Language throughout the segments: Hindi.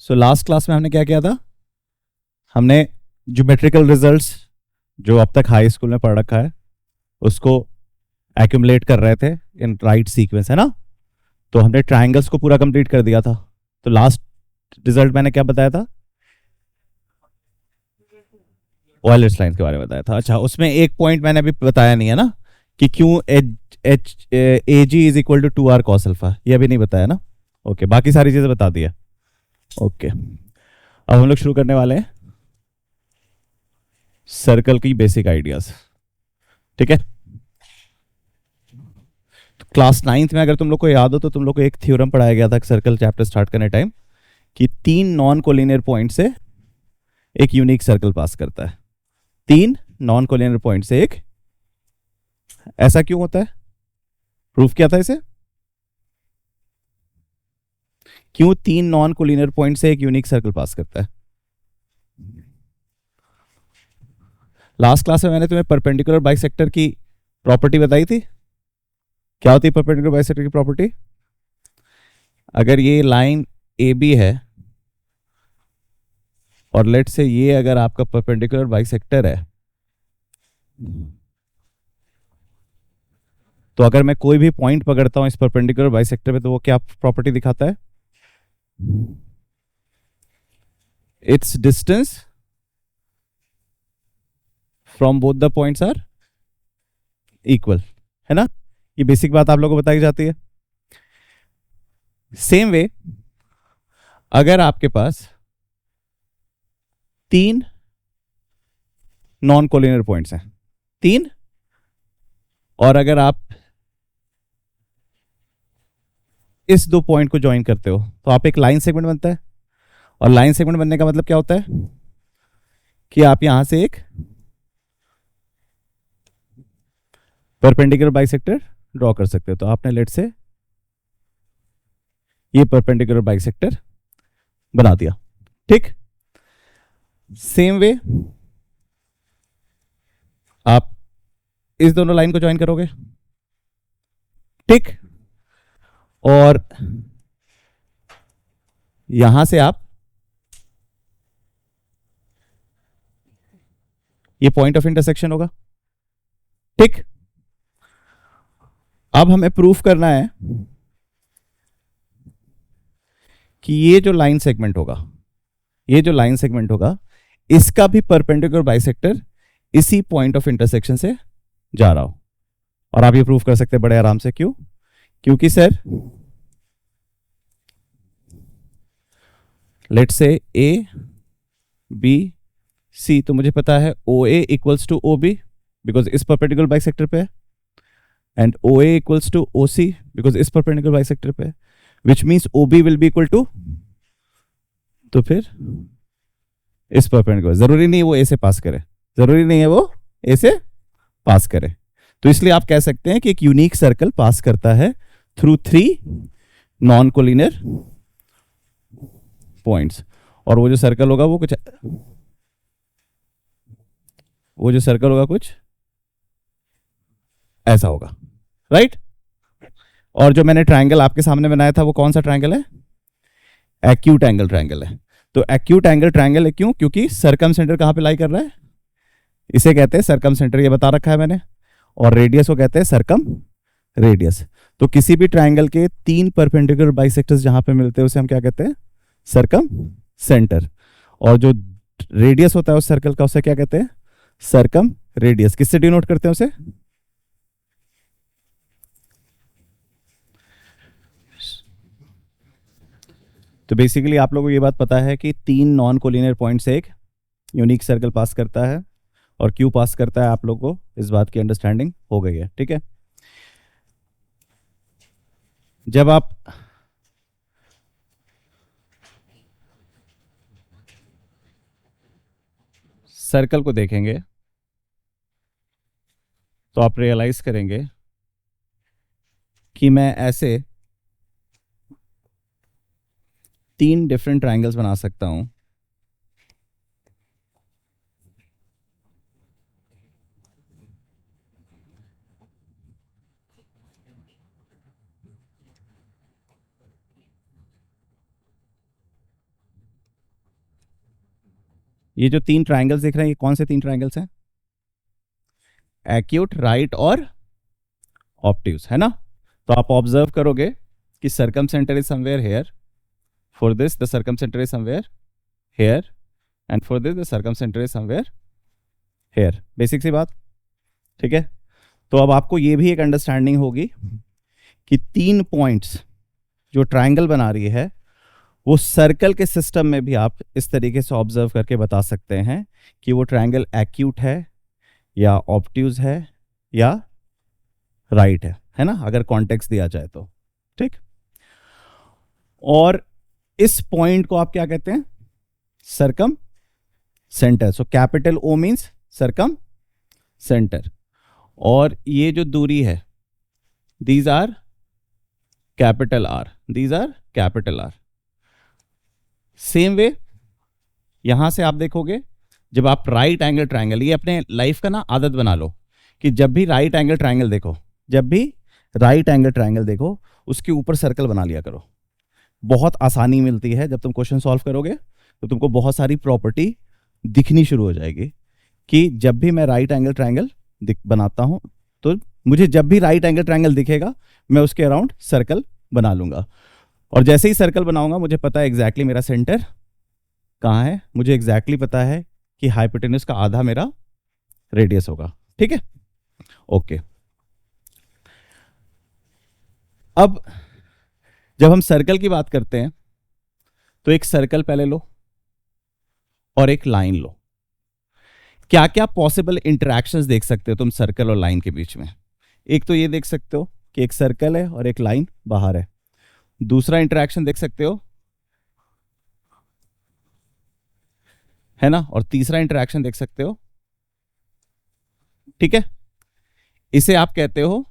सो लास्ट क्लास में हमने क्या किया था? हमने ज्योमेट्रिकल रिजल्ट्स जो अब तक हाई स्कूल में पढ़ रखा है उसको एक्यूमुलेट कर रहे थे इन राइट सीक्वेंस, है ना? तो हमने ट्राइंगल्स को पूरा कंप्लीट कर दिया था। तो लास्ट रिजल्ट मैंने क्या बताया था? ऑयलर्स लाइन के बारे में बताया था। अच्छा, उसमें एक पॉइंट मैंने अभी बताया नहीं है ना, कि क्यों H A G is equal to 2r cos alpha, ये अभी नहीं बताया ना। ओके, बाकी सारी चीजें बता दिया। ओके, अब हम लोग शुरू करने वाले हैं सर्कल की बेसिक आइडियाज। ठीक है, तो क्लास 9th में अगर तुम लोग को याद हो तो तुम लोग को एक थ्योरम पढ़ाया गया था सर्कल चैप्टर स्टार्ट करने टाइम, कि 3 नॉन कोलिनियर पॉइंट से एक यूनिक सर्कल पास करता है। 3 नॉन कोलिनियर पॉइंट से एक, ऐसा क्यों होता है? प्रूफ क्या था इसे? क्यों 3 नॉन कोलिनियर पॉइंट से एक यूनिक सर्कल पास करता है? लास्ट क्लास में मैंने तुम्हें परपेंडिकुलर बाइसेक्टर की प्रॉपर्टी बताई थी। क्या होती है परपेंडिकुलर बाइसेक्टर की प्रॉपर्टी? अगर ये लाइन ए बी है और लेट से ये अगर आपका परपेंडिकुलर बाइसेक्टर है, तो अगर मैं कोई भी पॉइंट पकड़ता हूं इस परपेंडिकुलर बाइसेक्टर पे, तो वो क्या प्रॉपर्टी दिखाता है? It's distance from both the points are equal, है ना? ये बेसिक बात आप लोगों को बताई जाती है। सेम वे, अगर आपके पास 3 नॉन कोलिनियर पॉइंट्स हैं, 3, और अगर आप इस 2 पॉइंट को ज्वाइन करते हो तो आप एक लाइन सेगमेंट बनता है। और लाइन सेगमेंट बनने का मतलब क्या होता है? कि आप यहां से एक परपेंडिकुलर बाइसेक्टर ड्रॉ कर सकते हो। तो आपने लेट से ये परपेंडिकुलर बाइसेक्टर बना दिया। ठीक, सेम वे आप इस दोनों लाइन को ज्वाइन करोगे। ठीक, और यहां से आप ये पॉइंट ऑफ इंटरसेक्शन होगा। ठीक, अब हमें प्रूफ करना है कि ये जो लाइन सेगमेंट होगा, ये जो लाइन सेगमेंट होगा, इसका भी परपेंडिकुलर बाइसेक्टर इसी पॉइंट ऑफ इंटरसेक्शन से जा रहा हो। और आप ये प्रूफ कर सकते हैं बड़े आराम से। क्यों? क्योंकि sir let's say A B C, तो मुझे पता है O A equals to O B because इस परपेंडिकुलर बाइसेक्टर पे है, and O A equals to O C because इस परपेंडिकुलर बाइसेक्टर पे है, which means O B will be equal to, तो फिर इस परपेंडिकुलर, जरूरी नहीं है वो ए से पास करे, जरूरी नहीं है वो ए से पास करे। तो इसलिए आप कह सकते हैं कि एक यूनिक सर्कल पास करता है थ्रू 3 नॉन कोलिनियर पॉइंट्स। और वो जो सर्कल होगा वो कुछ, वो जो सर्कल होगा कुछ ऐसा होगा, राइट? और जो मैंने ट्रायंगल आपके सामने बनाया था वो कौन सा ट्रायंगल है? एक्यूट एंगल ट्रायंगल है। तो एक्यूट एंगल ट्रायंगल है क्यों? क्योंकि सरकम सेंटर कहां पे लाई कर रहा है? इसे कहते हैं सरकम सेंटर, ये बता रखा है मैंने। और रेडियस को कहते हैं सरकम रेडियस। तो किसी भी ट्रायंगल के 3 परपेंडिकुलर बाइसेक्टर्स जहां पे मिलते हैं उसे हम क्या कहते हैं? सरकम सेंटर। और जो रेडियस होता है उस सर्कल का, उसे क्या कहते हैं? सरकम रेडियस। किससे डिनोट करते हैं उसे? तो बेसिकली आप लोगों को ये बात पता है कि 3 नॉन कोलिनियर पॉइंट से एक यूनिक सर्कल पास करता है, और क्यों पास करता है आप लोगों को इस बात की अंडरस्टैंडिंग हो गई है। ठीक है, जब आप सर्कल को देखेंगे तो आप रियलाइज करेंगे कि मैं ऐसे 3 डिफरेंट ट्रायंगल्स बना सकता हूं। ये जो 3 ट्राइंगल्स दिख रहे हैं, ये कौन से 3 ट्राइंगल्स हैं? एक्यूट, राइट और ऑब्ट्यूज, है ना? तो आप ऑब्जर्व करोगे कि circumcentre is somewhere here, for this the circumcentre is somewhere here, and for this the circumcentre is somewhere here. Basic सी बात, ठीक है? तो अब आपको ये भी एक अंडरस्टैंडिंग होगी कि 3 पॉइंट्स जो ट्राइंगल बना रही है वो सर्कल के सिस्टम में भी आप इस तरीके से ऑब्जर्व करके बता सकते हैं कि वो ट्राइंगल एक्यूट है या ऑब्ट्यूज है या राइट है ना, अगर कॉन्टेक्स्ट दिया जाए तो, ठीक? और इस पॉइंट को आप क्या कहते हैं? Circum centre. So capital O means circum centre, और ये जो दूरी है, these are capital R, these are capital R। Same way यहां से आप देखोगे, जब आप राइट एंगल ट्राइंगल, ये अपने लाइफ का ना आदत बना लो कि जब भी राइट एंगल ट्राइंगल देखो, जब भी राइट एंगल ट्राइंगल देखो, उसके ऊपर सर्कल बना लिया करो। बहुत आसानी मिलती है, जब तुम क्वेश्चन सॉल्व करोगे तो तुमको बहुत सारी प्रॉपर्टी दिखनी शुरू हो जाएगी कि जब भी मैं राइट एंगल ट्राइंगल बनाता हूं तो मुझे जब भी राइट एंगल ट्राइंगल दिखेगा मैं उसके अराउंड सर्कल बना लूंगा, और जैसे ही सर्कल बनाऊंगा मुझे पता है एग्जैक्टली मेरा सेंटर कहाँ है, मुझे एग्जैक्टली पता है कि हाइपोटेन्यूज का आधा मेरा रेडियस होगा, ठीक है? ओके। अब जब हम सर्कल की बात करते हैं तो एक सर्कल पहले लो और एक लाइन लो। क्या क्या पॉसिबल इंटरेक्शंस देख सकते हो तुम सर्कल और लाइन के बीच में? एक तो ये देख सकते हो कि एक सर्कल है और एक लाइन बाहर है। दूसरा इंटरेक्शन देख सकते हो, है ना? और तीसरा इंटरेक्शन देख सकते हो, ठीक है? इसे आप कहते हो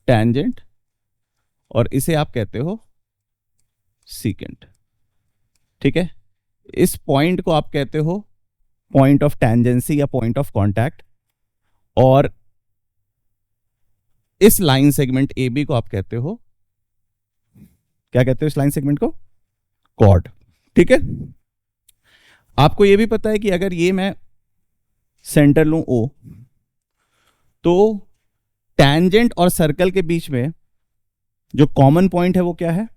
टैंजेंट और इसे आप कहते हो सीकेंट, ठीक है? इस पॉइंट को आप कहते हो पॉइंट ऑफ टेंजेंसी या पॉइंट ऑफ कांटेक्ट, और इस लाइन सेगमेंट ए बी को आप कहते हो, क्या कहते हो इस लाइन सेगमेंट को? कॉर्ड, ठीक है? आपको यह भी पता है कि अगर ये मैं सेंटर लूं O, तो टैंजेंट और सर्कल के बीच में जो कॉमन पॉइंट है वो क्या है?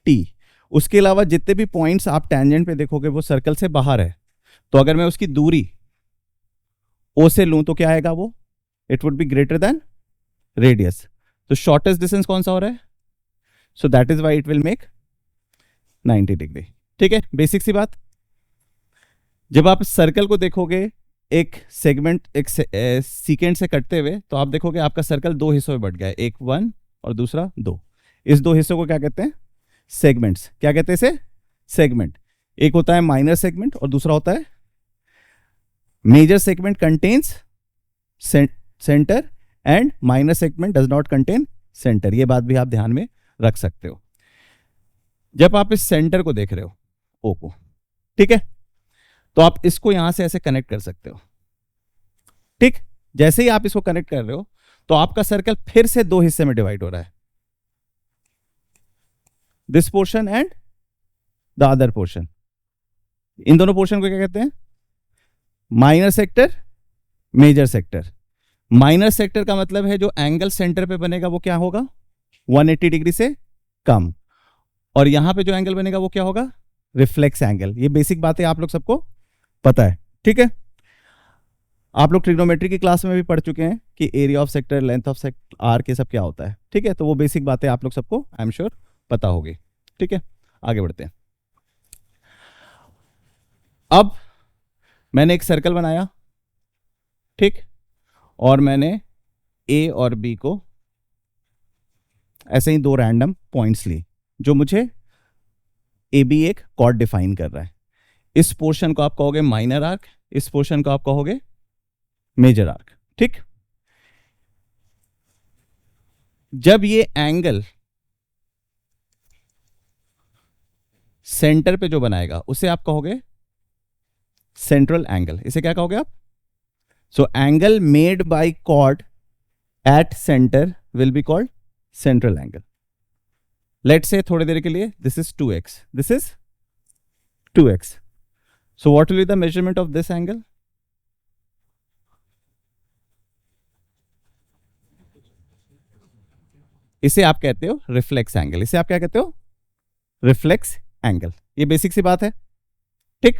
T। उसके अलावा जितने भी पॉइंट्स आप टैंजेंट पे देखोगे वो सर्कल से बाहर है, तो अगर मैं उसकी दूरी O से लूं तो क्या आएगा? वो it would be greater than radius. तो शॉर्टेस्ट डिस्टेंस कौन सा हो रहा है? सो that is why it will make 90 degree, ठीक है? बेसिक सी बात। जब आप सर्कल को देखोगे एक सेगमेंट, एक सीकेंट से कटते हुए, तो आप देखोगे आपका सर्कल 2 हिस्सों में बट गया है, एक 1 और दूसरा 2। इस 2 हिस्सों को क्या कहते हैं? सेगमेंट्स। क्या कहते हैं इसे? सेगमेंट। एक होता है माइनर सेगमेंट और दूसरा होता है major segment contains centre and minor segment does not contain centre. ये बात भी आप ध्यान में रख सकते हो जब आप इस सेंटर को देख रहे हो, ओ को, ठीक है? तो आप इसको यहां से ऐसे कनेक्ट कर सकते हो, ठीक? जैसे ही आप इसको कनेक्ट कर रहे हो तो आपका सर्कल फिर से 2 हिस्से में डिवाइड हो रहा है, this portion and the other portion. इन दोनों पोर्शन को क्या कहते हैं? Minor sector, major sector. Minor sector का मतलब है जो एंगल सेंटर पे बनेगा वो क्या होगा? 180 डिग्री से कम, और यहां पे जो एंगल बनेगा वो क्या होगा? Reflex angle. ये बेसिक बातें आप लोग सबको पता है, ठीक है? आप लोग ट्रिग्नोमेट्री की क्लास में भी पढ़ चुके हैं कि area of sector, length of sector, arc, ये सब क्या होता है, ठीक है? तो वो बेसिक बातें आप लोग सबको आई एम श्योर पता होगी, ठीक है? आगे बढ़ते हैं। अब मैंने एक सर्कल बनाया, ठीक? और मैंने ए और बी को ऐसे ही 2 रैंडम पॉइंट्स ली जो मुझे ए बी एक कॉर्ड डिफाइन कर रहा है। इस पोर्शन को आप कहोगे माइनर आर्क, इस पोर्शन को आप कहोगे मेजर आर्क, ठीक? जब ये एंगल सेंटर पे जो बनाएगा उसे आप कहोगे सेंट्रल एंगल। इसे क्या कहोगे आप? So angle made by chord at centre will be called central angle. Let's say थोड़ी देर के लिए this is 2x, this is 2x। So what will be the measurement of this angle? इसे आप कहते हो रिफ्लेक्स एंगल. इसे आप क्या कहते हो? Reflex angle. ये बेसिक सी बात है. ठीक.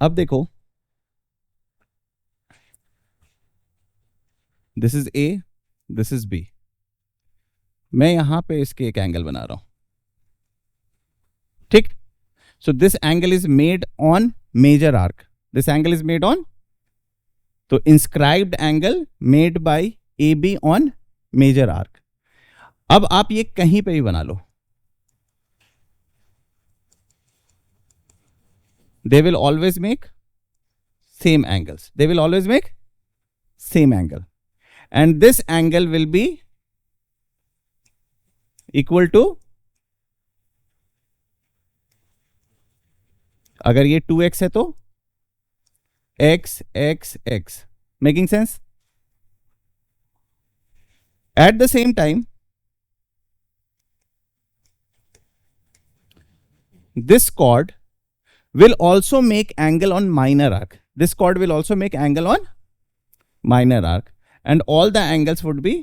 अब देखो, this is A, this is B. मैं यहां पे इसके एक एंगल बना रहा हूं. ठीक. So this angle is made on major arc. This angle is made on, तो inscribed angle made by A B on major arc. अब आप ये कहीं पे भी बना लो, they will always make same angles. They will always make same angle. And this angle will be equal to, अगर ये 2x है तो x x x. Making sense? At the same time, this chord will also make angle on minor arc. This chord will also make angle on minor arc, and all the angles would be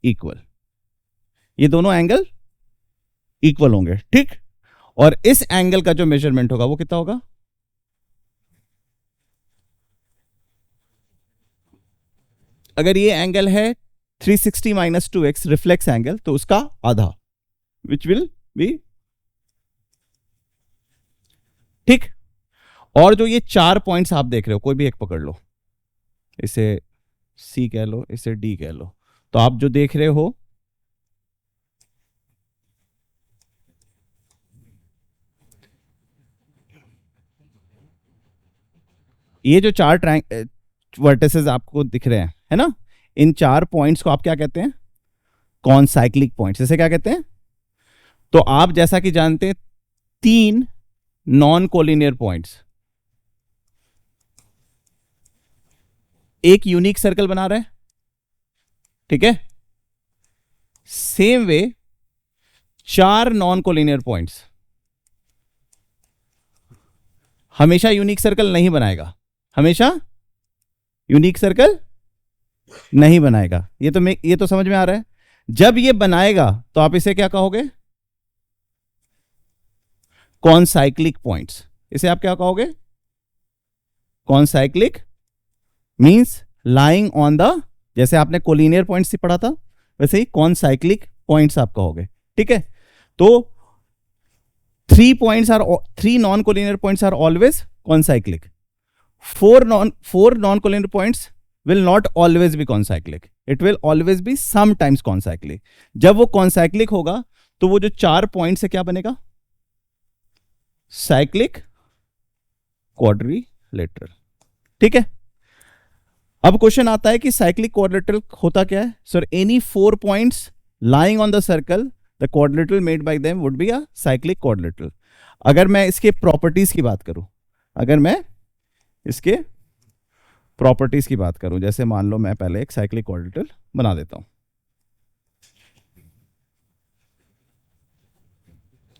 equal. ये दोनों एंगल इक्वल होंगे. ठीक. और इस एंगल का जो मेजरमेंट होगा वो कितना होगा? अगर ये एंगल है 360 माइनस 2x रिफ्लेक्स एंगल, तो उसका आधा, विच विल बी. ठीक. और जो ये 4 पॉइंट्स आप देख रहे हो, कोई भी एक पकड़ लो, इसे C कह लो, इसे D कह लो. तो आप जो देख रहे हो, ये जो 4 वर्टिसेस आपको दिख रहे हैं, है ना, इन 4 पॉइंट्स को आप क्या कहते हैं? कॉनसाइक्लिक पॉइंट्स. इसे क्या कहते हैं? तो आप जैसा कि जानते हैं, 3 नॉन कोलिनियर पॉइंट्स एक यूनिक सर्कल बना रहे हैं. ठीक है. Same way 4 non collinear points हमेशा यूनिक सर्कल नहीं बनाएगा. हमेशा यूनिक सर्कल नहीं बनाएगा. ये तो समझ में आ रहा है. जब ये बनाएगा तो आप इसे क्या कहोगे? कॉनसाइक्लिक पॉइंट्स. इसे आप क्या कहोगे? कॉनसाइक्लिक मींस लाइंग ऑन द, जैसे आपने कोलिनियर पॉइंट्स से पढ़ा था, वैसे ही कॉनसाइक्लिक पॉइंट्स आप कहोगे. ठीक है. तो 3 non collinear points are always concyclic. 4 non-collinear points will not always be concyclic. It will always be sometimes concyclic. जब वो concyclic होगा तो वो जो 4 पॉइंट से क्या बनेगा? Cyclic quadrilateral. ठीक है. अब क्वेश्चन आता है कि साइक्लिक क्वाड्रिलेटरल होता क्या है? Sir, any 4 points lying on the circle, the quadrilateral made by them would be a cyclic quadrilateral. अगर मैं इसके प्रॉपर्टीज की बात करूं, अगर मैं इसके प्रॉपर्टीज की बात करूं, जैसे मान लो मैं पहले एक साइक्लिक क्वाड्रिलेटरल बना देता हूं.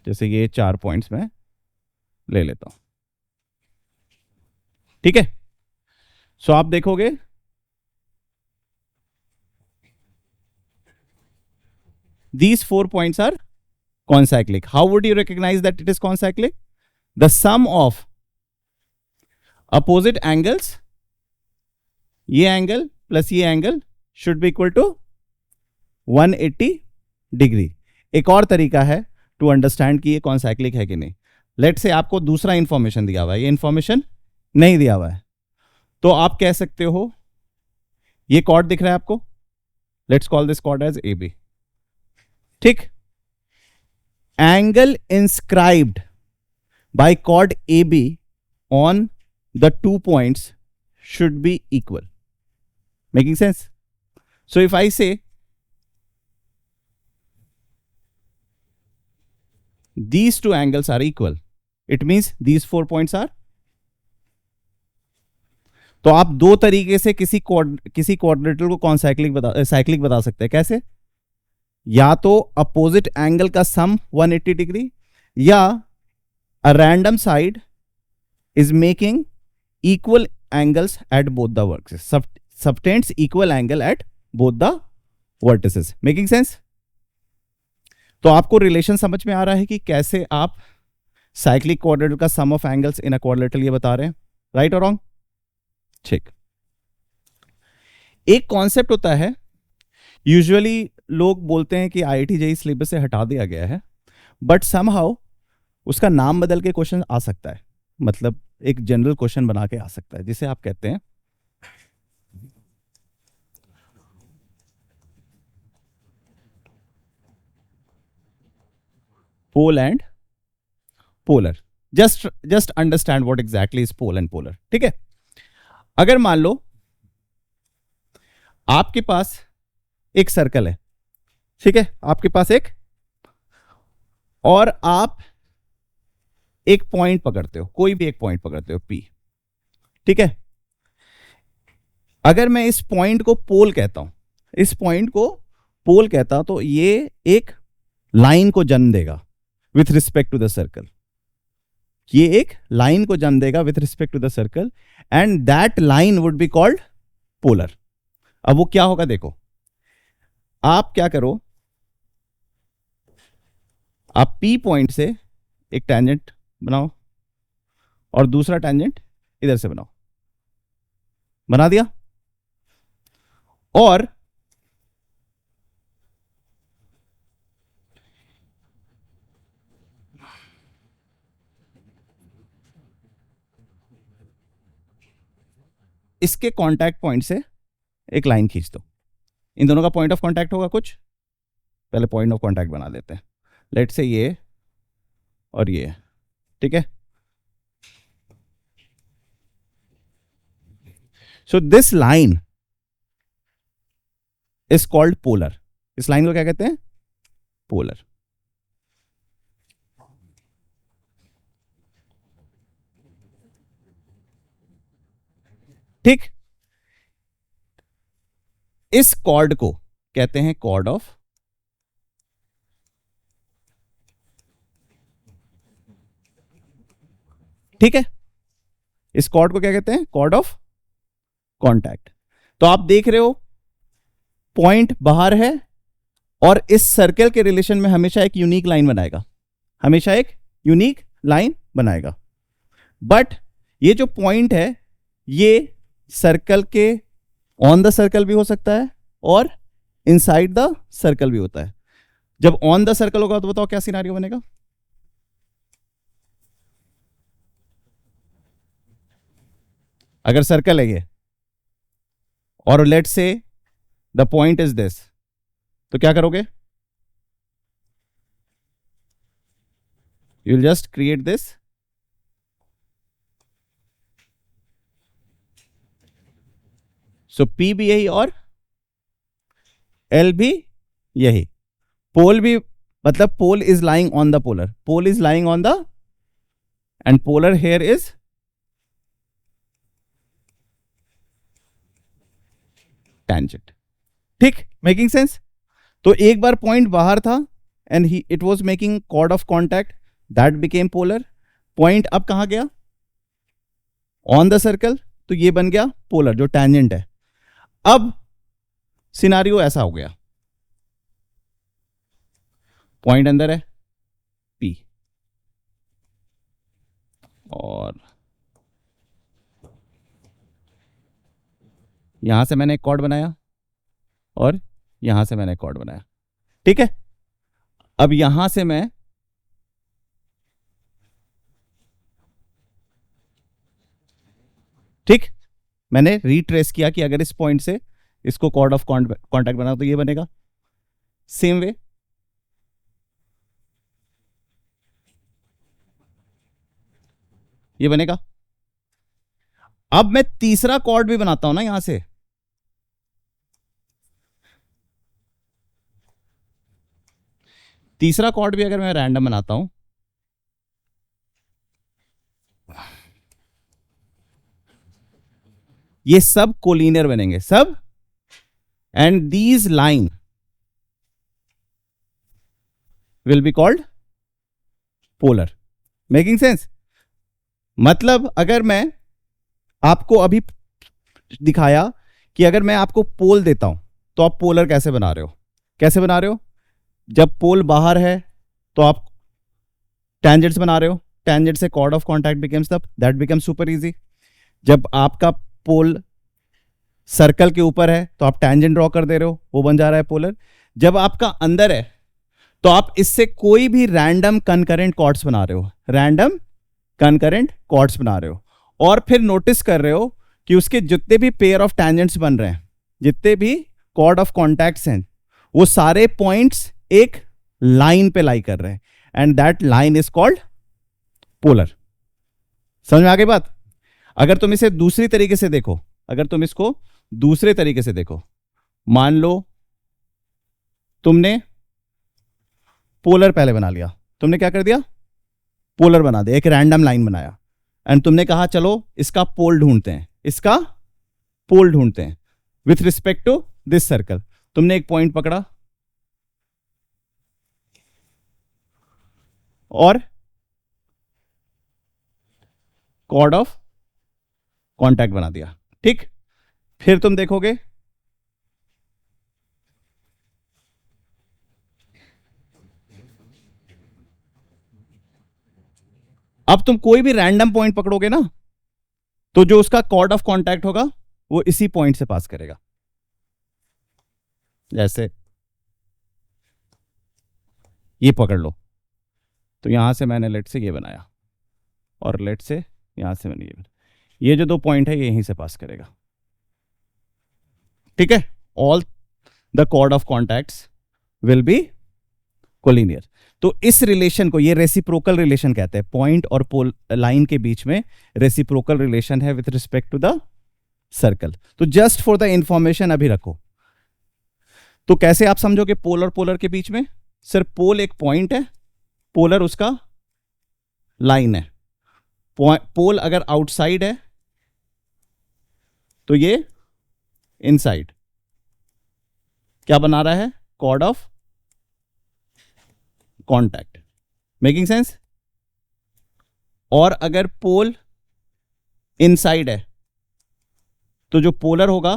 जैसे ये 4 पॉइंट्स मैं ले लेता हूं. ठीक है. सो आप देखोगे these 4 points are concyclic. How would you recognize that it is concyclic? The sum of opposite angles, ये एंगल प्लस ये angle should be equal to 180 degree. एक और तरीका है टू अंडरस्टैंड कि ये कॉन्साइक्लिक है कि नहीं. लेट से आपको दूसरा इंफॉर्मेशन दिया हुआ है, ये इंफॉर्मेशन नहीं दिया हुआ है, तो आप कह सकते हो, ये कॉर्ड दिख रहा है आपको, let's call this chord as A B. ठीक. Angle inscribed by chord A B on the 2 points should be equal. Making sense? So if I say these 2 angles are equal, it means these 4 points are. तो आप दो तरीके से किसी क्वाड्रेटल को कौन साइक्लिक बता सकते हैं। कैसे? या तो अपोजिट एंगल का सम 180 डिग्री, या a random side is making equal angles at both the vertices, subtends equal angle at both the vertices. Making sense? तो आपको रिलेशन समझ में आ रहा है कि कैसे आप साइक्लिक क्वाड्रेटल का sum of angles in a quadrilateral ये बता रहे हैं, राइट और रॉन्ग? ठीक। एक कॉन्सेप्ट होता है, यूजुअली लोग बोलते हैं कि आईआईटी जेईई सिलेबस से हटा दिया गया है, बट समहाउ उसका नाम बदल के क्वेश्चन आ सकता है, मतलब एक जनरल क्वेश्चन बना के आ सकता है, जिसे आप कहते हैं pole and polar. Just understand what exactly is pole and polar. ठीक है? अगर मान लो आपके पास एक सर्कल है, ठीक है, आपके पास एक, और आप एक पॉइंट पकड़ते हो, कोई भी एक पॉइंट पकड़ते हो P, ठीक है? अगर मैं इस पॉइंट को पोल कहता हूं, इस पॉइंट को पोल कहता तो ये एक लाइन को जन्म देगा with respect to the circle, ये एक लाइन को जन्म देगा with respect to the circle, and that line would be called polar. अब वो क्या होगा देखो, आप क्या करो, आप P पॉइंट से एक टेंजेंट बनाओ और दूसरा टेंजेंट इधर से बनाओ, बना दिया, और इसके कांटेक्ट पॉइंट से एक लाइन खींच दो, इन दोनों का पॉइंट ऑफ कांटेक्ट होगा कुछ, पहले पॉइंट ऑफ कांटेक्ट बना लेते हैं, लेट से ये और ये, ठीक है? So this line is called polar. इस लाइन को क्या कहते हैं? पोलर। ठीक? इस कॉर्ड को कहते हैं कॉर्ड ऑफ, ठीक है, इस कॉर्ड को क्या कहते हैं? Chord of contact. तो आप देख रहे हो पॉइंट बाहर है, और इस सर्कल के रिलेशन में हमेशा एक यूनिक लाइन बनाएगा, हमेशा एक यूनिक लाइन बनाएगा। बट ये जो पॉइंट है ये सर्कल के ऑन द सर्कल भी हो सकता है और इनसाइड द सर्कल भी होता है। जब ऑन द सर्कल होगा तो बताओ क्या सिनारियो बनेगा? अगर सर्कल है ये और लेट से द पॉइंट इज दिस, तो क्या करोगे? You will just create this, so P भी यही और L भी यही, पोल भी, मतलब pole is lying on the polar, pole is lying on the, and polar here is tangent. ठीक? Making sense? तो एक बार पॉइंट बाहर था and he it was making chord of contact, that became polar. Point अब कहां गया? ऑन द सर्कल, तो ये बन गया पोलर जो टेंजेंट है। अब सिनारियो ऐसा हो गया, पॉइंट अंदर है P, और यहां से मैंने एक कॉर्ड बनाया और यहां से मैंने एक कॉर्ड बनाया, ठीक है? अब यहां से मैं ठीक, मैंने रीट्रेस किया कि अगर इस पॉइंट से इसको कॉर्ड ऑफ कांटेक्ट बना तो ये बनेगा, सेम वे ये बनेगा। अब मैं तीसरा कॉर्ड भी बनाता हूं ना यहां से, तीसरा कॉर्ड भी अगर मैं रैंडम बनाता हूं, ये सब कोलिनियर बनेंगे सब, and these line will be called polar. Making sense? मतलब अगर मैं आपको अभी दिखाया कि अगर मैं आपको पोल देता हूं तो आप पोलर कैसे बना रहे हो? कैसे बना रहे हो? जब पोल बाहर है तो आप टेंजेंट्स बना रहे हो, टेंजेंट से chord of contact becomes that becomes super easy. जब आपका पोल सर्कल के ऊपर है तो आप टेंजेंट ड्रॉ कर दे रहे हो, वो बन जा रहा है पोलर। जब आपका अंदर है तो आप इससे कोई भी रैंडम कनकरेंट कॉर्ड्स बना रहे हो, रैंडम कनकरेंट कॉर्ड्स बना रहे हो, और फिर नोटिस कर रहे हो कि उसके जितने भी पेयर ऑफ टेंजेंट्स बन रहे हैं, जितने भी कॉर्ड ऑफ कॉन्टैक्ट्स हैं, वो सारे पॉइंट्स एक लाइन पे लाई कर रहे हैं, and that line is called polar. समझ में आ गई बात? अगर तुम इसे दूसरी तरीके से देखो, अगर तुम इसको दूसरे तरीके से देखो, मान लो तुमने पोलर पहले बना लिया, तुमने क्या कर दिया? पोलर बना दिया, एक रैंडम लाइन बनाया, एंड तुमने कहा चलो इसका पोल ढूंढते हैं, इसका पोल ढूंढते हैं with respect to this circle. तुमने एक पॉइंट पकड़ा और कॉर्ड ऑफ कॉन्टैक्ट बना दिया, ठीक? फिर तुम देखोगे अब तुम कोई भी रैंडम पॉइंट पकड़ोगे ना, तो जो उसका कॉर्ड ऑफ कॉन्टैक्ट होगा वो इसी पॉइंट से पास करेगा। जैसे ये पकड़ लो, तो यहां से मैंने लेट से ये बनाया, और लेट से यहां से मैंने ये बनाया, ये जो दो पॉइंट है ये यहीं से पास करेगा, ठीक है? All the chord of contacts will be collinear. तो इस रिलेशन को ये रेसिप्रोकल रिलेशन कहते हैं, पॉइंट और पोल लाइन के बीच में रेसिप्रोकल रिलेशन है with respect to the circle. तो जस्ट फॉर द इंफॉर्मेशन अभी रखो। तो कैसे आप समझोगे पोल और पोलर के बीच में? सर पोल एक पॉइंट है, पोलर उसका लाइन है। पोल अगर आउटसाइड है तो ये इनसाइड क्या बना रहा है? Chord of contact. Making sense? और अगर पोल इनसाइड है तो जो पोलर होगा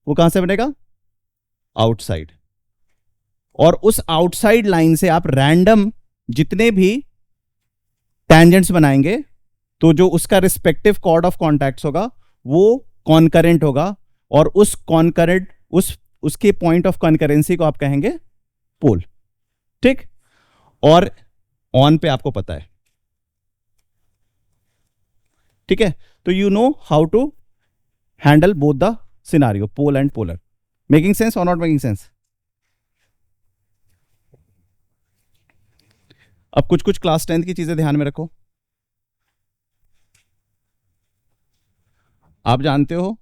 वो कहां से बनेगा? आउटसाइड। और उस आउटसाइड लाइन से आप रैंडम जितने भी टेंजेंट्स बनाएंगे तो जो उसका रिस्पेक्टिव कॉर्ड ऑफ कॉन्टैक्ट्स होगा वो कॉन्करेंट होगा, और उस कॉन्करेंट उसके पॉइंट ऑफ कॉन्करेंसी को आप कहेंगे पोल, ठीक? और ऑन पे आपको पता है, ठीक है? तो you know how to handle both the scenario, pole and polar. Making sense और नॉट मेकिंग सेंस? अब कुछ कुछ क्लास 10th की चीजें ध्यान में रखो। आप जानते हो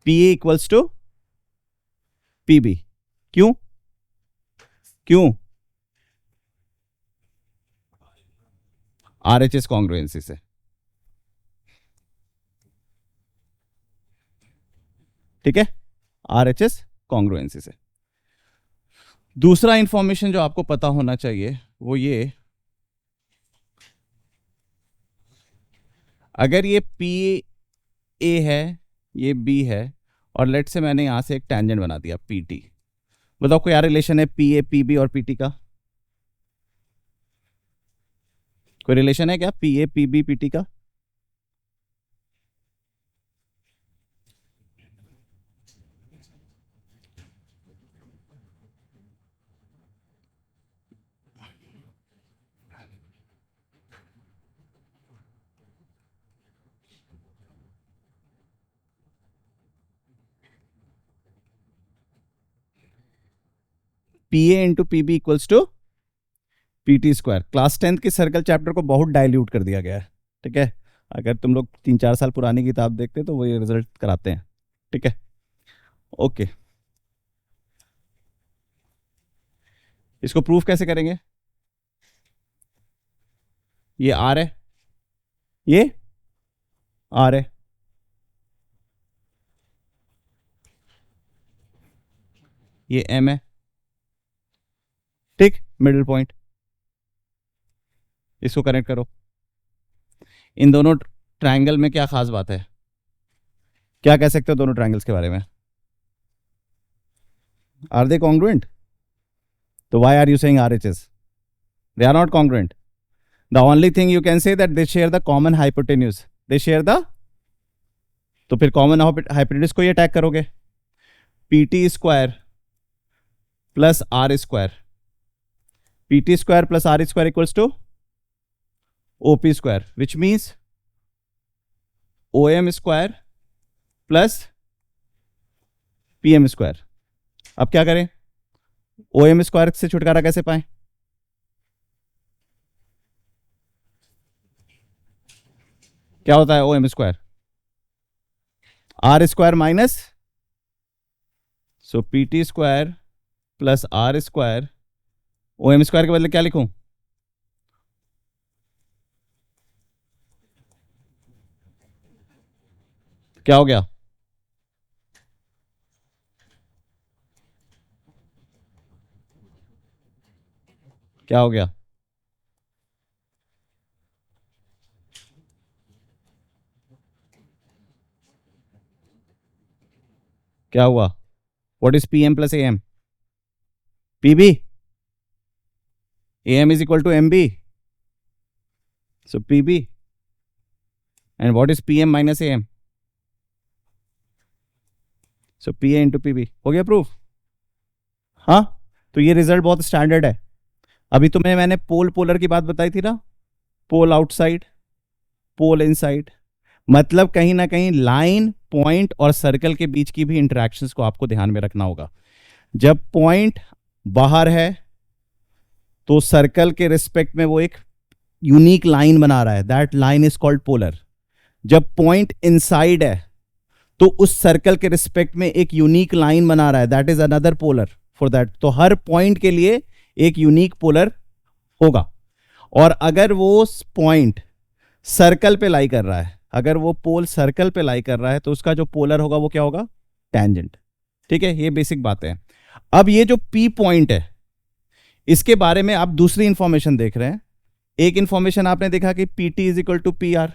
PA इक्वल्स टू PB। क्यों? क्यों? RHS कॉन्ग्रुएंसी से, ठीक है? RHS कॉन्ग्रुएंसी से। दूसरा इंफॉर्मेशन जो आपको पता होना चाहिए वो ये, अगर ये PA है, ये B है, और लेट से मैंने यहां से एक टेंजेंट बना दिया PT, बताओ क्या रिलेशन है PA PB और PT का? कोई रिलेशन है क्या PA PB PT का? PA into PB equals to PT square. Class 10th के सर्कल चैप्टर को बहुत डाइल्यूट कर दिया गया है, ठीक है? अगर तुम लोग 3-4 साल पुरानी किताब देखते तो वो ये रिजल्ट कराते हैं, ठीक है? ओके। इसको प्रूफ कैसे करेंगे? ये आर है, ये आर है, ये एम है, ठीक, मिडिल पॉइंट। इसको कनेक्ट करो। इन दोनों ट्रायंगल में क्या खास बात है? क्या कह सकते हो दोनों ट्रायंगल्स के बारे में? Are they congruent? तो why are you saying RHS? They are not congruent. The only thing you can say that they share the common hypotenuse. They share the, तो फिर कॉमन हाइपोटेन्यूज को ये अटैक करोगे, PT square plus R square, PT square plus R square equals to OP square, which means OM square plus PM square. अब क्या करें? OM स्क्वायर से छुटकारा कैसे पाएं? क्या होता है OM square? R square minus, so PT square plus R square. OM square के बदले क्या लिखूं? क्या हो गया? क्या हो गया? क्या हुआ? What is PM plus AM? PB? AM is equal to MB. So PB. And what is PM minus AM? So PA into PB. हो गया प्रूफ? हाँ, तो ये रिजल्ट बहुत स्टैंडर्ड है। अभी तुम्हें मैंने पोल पोलर की बात बताई थी ना, पोल आउटसाइड, पोल इनसाइड, मतलब कहीं ना कहीं लाइन, पॉइंट और सर्कल के बीच की भी इंटरेक्शंस को आपको ध्यान में रखना होगा। जब पॉइंट बाहर है तो सर्कल के रिस्पेक्ट में वो एक यूनिक लाइन बना रहा है, that line is called polar. जब पॉइंट इनसाइड है तो उस सर्कल के रिस्पेक्ट में एक यूनिक लाइन बना रहा है, that is another polar for that. तो हर पॉइंट के लिए एक यूनिक पोलर होगा। और अगर वो पॉइंट सर्कल पे लाई कर रहा है, अगर वो पोल सर्कल पे लाई कर रहा है, तो उसका जो पोलर होगा वो क्या होगा? टेंजेंट। ठीक है, ये बेसिक बात है। अब ये जो P पॉइंट है, इसके बारे में आप दूसरी इंफॉर्मेशन देख रहे हैं। एक इंफॉर्मेशन आपने देखा कि PT is equal to PR,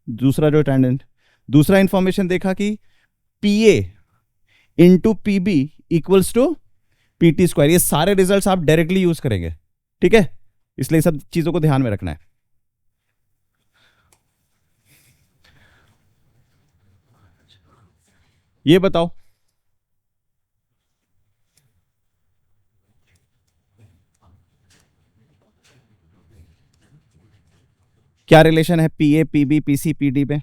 दूसरा जो टेंजेंट। दूसरा इंफॉर्मेशन देखा कि PA into PB equals to PT square. ये सारे रिजल्ट्स आप डायरेक्टली यूज करेंगे, ठीक है? इसलिए सब चीजों को ध्यान में रखना है। ये बताओ, क्या रिलेशन है PA PB PC PD पे?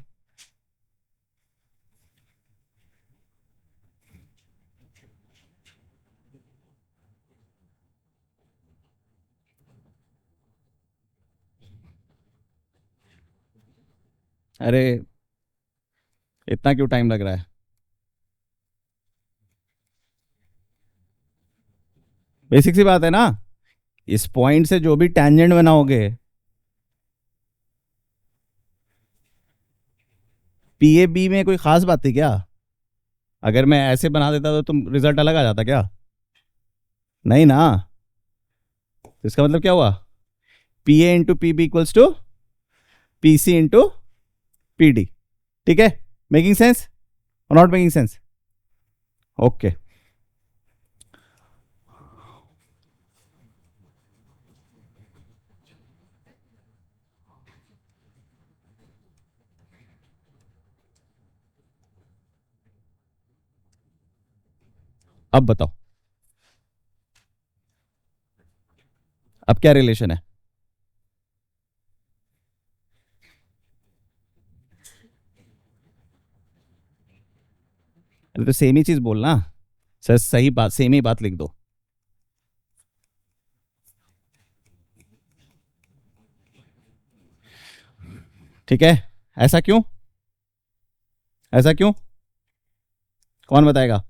अरे इतना क्यों टाइम लग रहा है? बेसिक सी बात है ना, इस पॉइंट से जो भी टेंजेंट बनाओगे, PAB में कोई खास बात थी क्या? अगर मैं ऐसे बना देता तो तुम रिजल्ट अलग आ जाता क्या? नहीं ना। तो इसका मतलब क्या हुआ? PA into PB equals to PC into PD। ठीक है, मेकिंग सेंस और नॉट मेकिंग सेंस? ओके, अब बताओ, अब क्या रिलेशन है? अरे तो सेम ही चीज बोलना सर, सही बात, सेम ही बात लिख दो। ठीक है, ऐसा क्यों? ऐसा क्यों? कौन बताएगा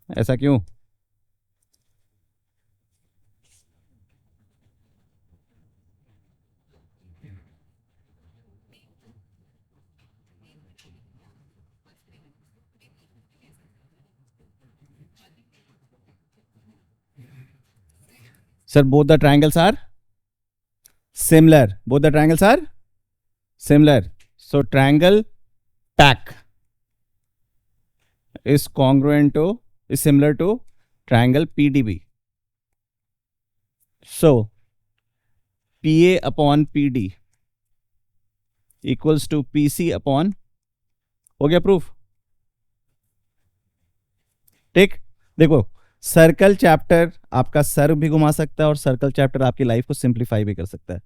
ऐसा क्यों? Sir both the triangles are similar, both the triangles are similar, so triangle pack is congruent to, is similar to triangle PDB. So PA upon PD equals to PC upon, हो गया प्रूफ? ठीक, देखो सर्कल चैप्टर आपका सर भी घुमा सकता है और सर्कल चैप्टर आपकी लाइफ को सिंप्लीफाई भी कर सकता है.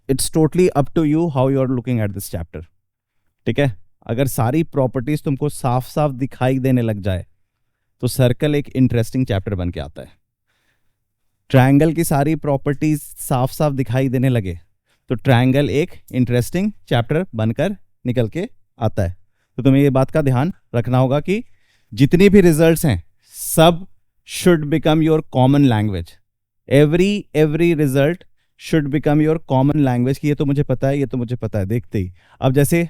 It's totally up to you how you are looking at this chapter. ठीक है, अगर सारी प्रॉपर्टीज तुमको साफ साफ दिखाई देने लग जाए तो सर्कल एक इंटरेस्टिंग चैप्टर बन के आता है. ट्रायंगल की सारी प्रॉपर्टीज साफ साफ दिखाई देने लगे तो ट्रायंगल एक इंटरेस्टिंग चैप्टर बनकर निकल के आता है. तो तुम्हें ये बात का ध्यान रखना होगा कि जितनी भी रिजल्ट्स हैं सब should become your common language. Every result should become your common language कि ये तो मुझे पता है, ये तो मुझे पता है. देखते ही अब जैसे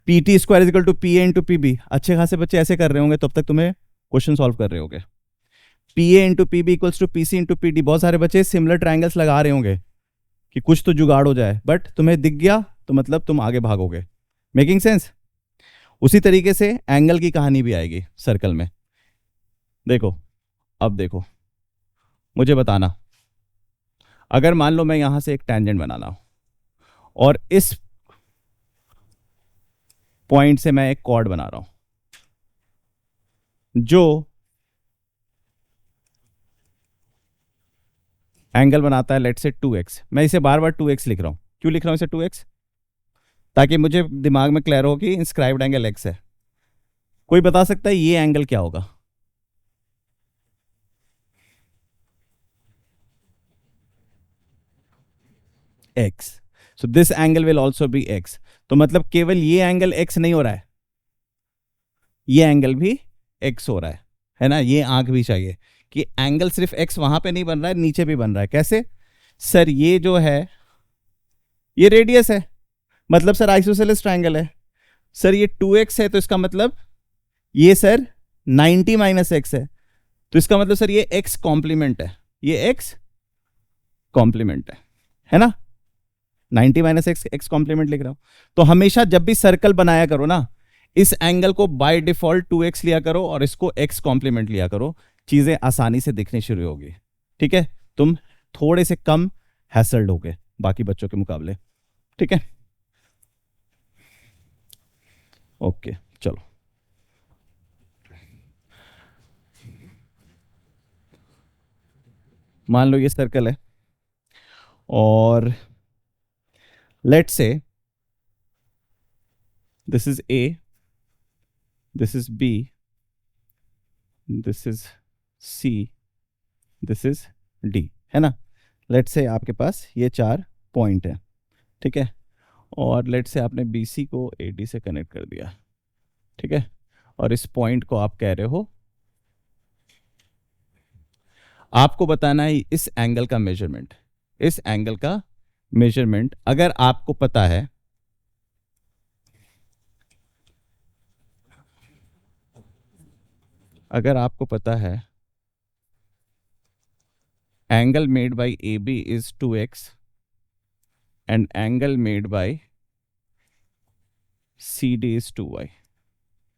PT square is equal to PA into PB, अच्छे खासे बच्चे ऐसे कर रहे होंगे तब तक तुम्हें क्वेश्चन सॉल्व कर रहे होंगे. PA into PB equals to PC into PD, बहुत सारे बच्चे सिमिलर ट्रायंगल्स लगा रहे होंगे कि कुछ तो जुगाड़ हो जाए, बट तुम्हें दिख गया तो मतलब तुम आगे भागोगे. Making sense? उसी तरीके से एंगल की कहानी भी आएगी सर्कल में. देखो अब देखो, मुझे बताना, अगर मान लो मैं यहां से एक टेंजेंट बनाना हूं और इस पॉइंट से मैं एक कॉर्ड बना रहा हूं जो एंगल बनाता है लेट से 2x. मैं इसे बार बार 2x लिख रहा हूं. क्यों लिख रहा हूं इसे 2x? ताकि मुझे दिमाग में क्लियर हो कि इंस्क्राइब्ड एंगल x है. कोई बता सकता है ये एंगल क्या होगा? x. So this angle will also be x. तो मतलब केवल ये एंगल x नहीं हो रहा है, ये एंगल भी x हो रहा है ना. ये आंख भी चाहिए कि एंगल सिर्फ x वहां पे नहीं बन रहा है, नीचे भी बन रहा है. कैसे? सर ये जो है ये रेडियस है, मतलब सर आइसोसेलेस ट्रायंगल है. सर ये 2x है तो इसका मतलब ये सर 90 माइनस x है, तो इसका मतलब सर ये x कॉम्प्लीमेंट है, ये x कॉम्प्लीमेंट है ना. 90 माइनस x कॉम्प्लीमेंट लिख रहा हूं. तो हमेशा जब भी सर्कल बनाया करो ना, इस एंगल को बाय डिफॉल्ट 2x लिया करो और इसको x कॉम्प्लीमेंट लिया करो. चीजें आसानी से दिखनी शुरू होगी. ठीक है, तुम थोड़े से कम हैसल्ड होगे बाकी बच्चों के मुकाबले. ठीक है, ओके चलो. मान लो ये सर्कल है और let's say this is A, this is B, this is C, this is D, है ना. लेट्स से आपके पास ये 4 पॉइंट है. ठीक है, और लेट्स से आपने BC को AD से कनेक्ट कर दिया. ठीक है, और इस पॉइंट को आप कह रहे हो, आपको बताना है इस एंगल का मेजरमेंट. इस एंगल का मेजरमेंट अगर आपको पता है, अगर आपको पता है angle made bye AB is 2x and angle made bye CD is 2y,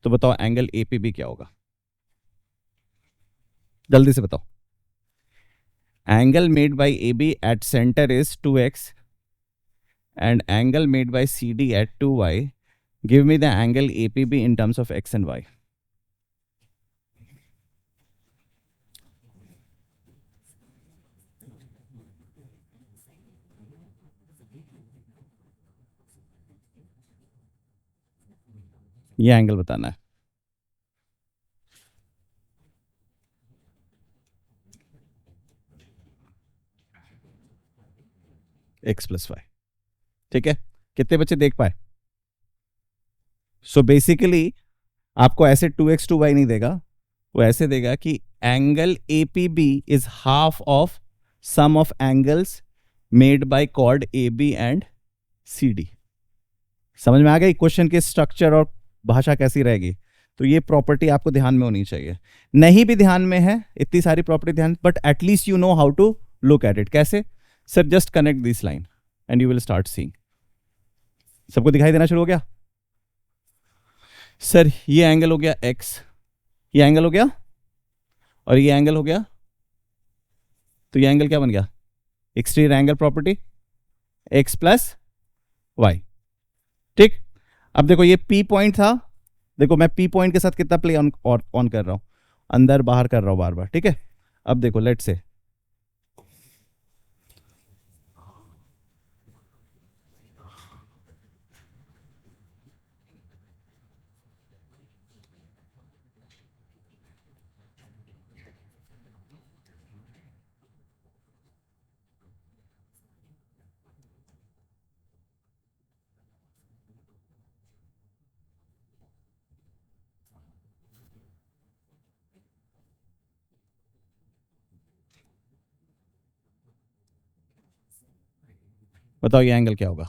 तो बताओ एंगल APB क्या होगा? जल्दी से बताओ. Angle made bye AB at centre is 2x and angle made by CD at 2y. Give me the angle APB in terms of x and y. ये एंगल बताना है. x plus Y. ठीक है, कितने बच्चे देख पाए? सो बेसिकली आपको ऐसे 2x 2y नहीं देगा, वो ऐसे देगा कि angle APB is half of sum of angles made by chord AB and CD. समझ में आ गई क्वेश्चन के स्ट्रक्चर और भाषा कैसी रहेगी? तो ये प्रॉपर्टी आपको ध्यान में होनी चाहिए, नहीं भी ध्यान में है इतनी सारी प्रॉपर्टी ध्यान, but at least you know how to look at it. कैसे sir? Just connect this line and you will start seeing. सबको दिखाई देना शुरू हो गया? सर ये एंगल हो गया x, ये एंगल हो गया और ये एंगल हो गया, तो ये एंगल क्या बन गया? Exterior angle property x plus Y. ठीक. अब देखो ये P पॉइंट था, देखो मैं P पॉइंट के साथ कितना प्ले ऑन कर रहा हूं, अंदर बाहर कर रहा हूं बार बार. ठीक है. अब देखो लेट से बताओ ये एंगल क्या होगा?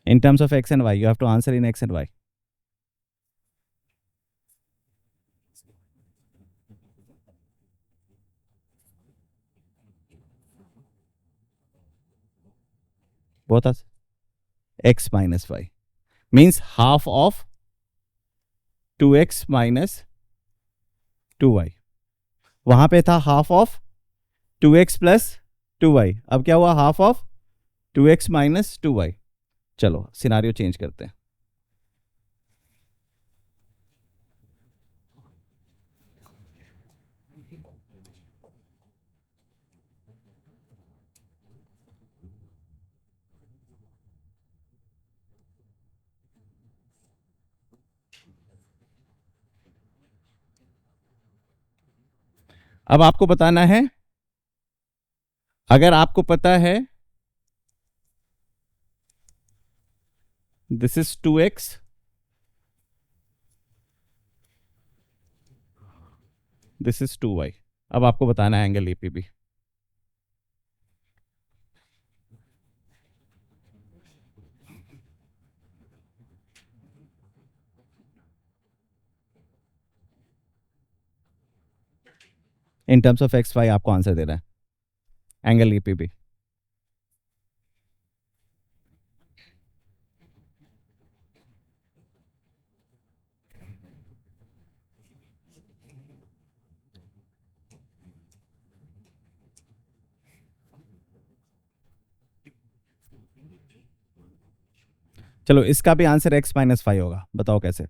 In terms of x and y, you have to answer in x and y. बहुत x minus y means half of 2x minus 2y. वहां पे था half of 2x plus 2y, अब क्या हुआ? half of 2x minus 2y. चलो सिनारियो चेंज करते हैं. अब आपको बताना है, अगर आपको पता है this is 2x, this is 2y, अब आपको बताना है angle APB. In terms of x y आपको आंसर देना है, एंगल एपीबी. चलो इसका भी आंसर x माइनस 5 होगा, बताओ कैसे?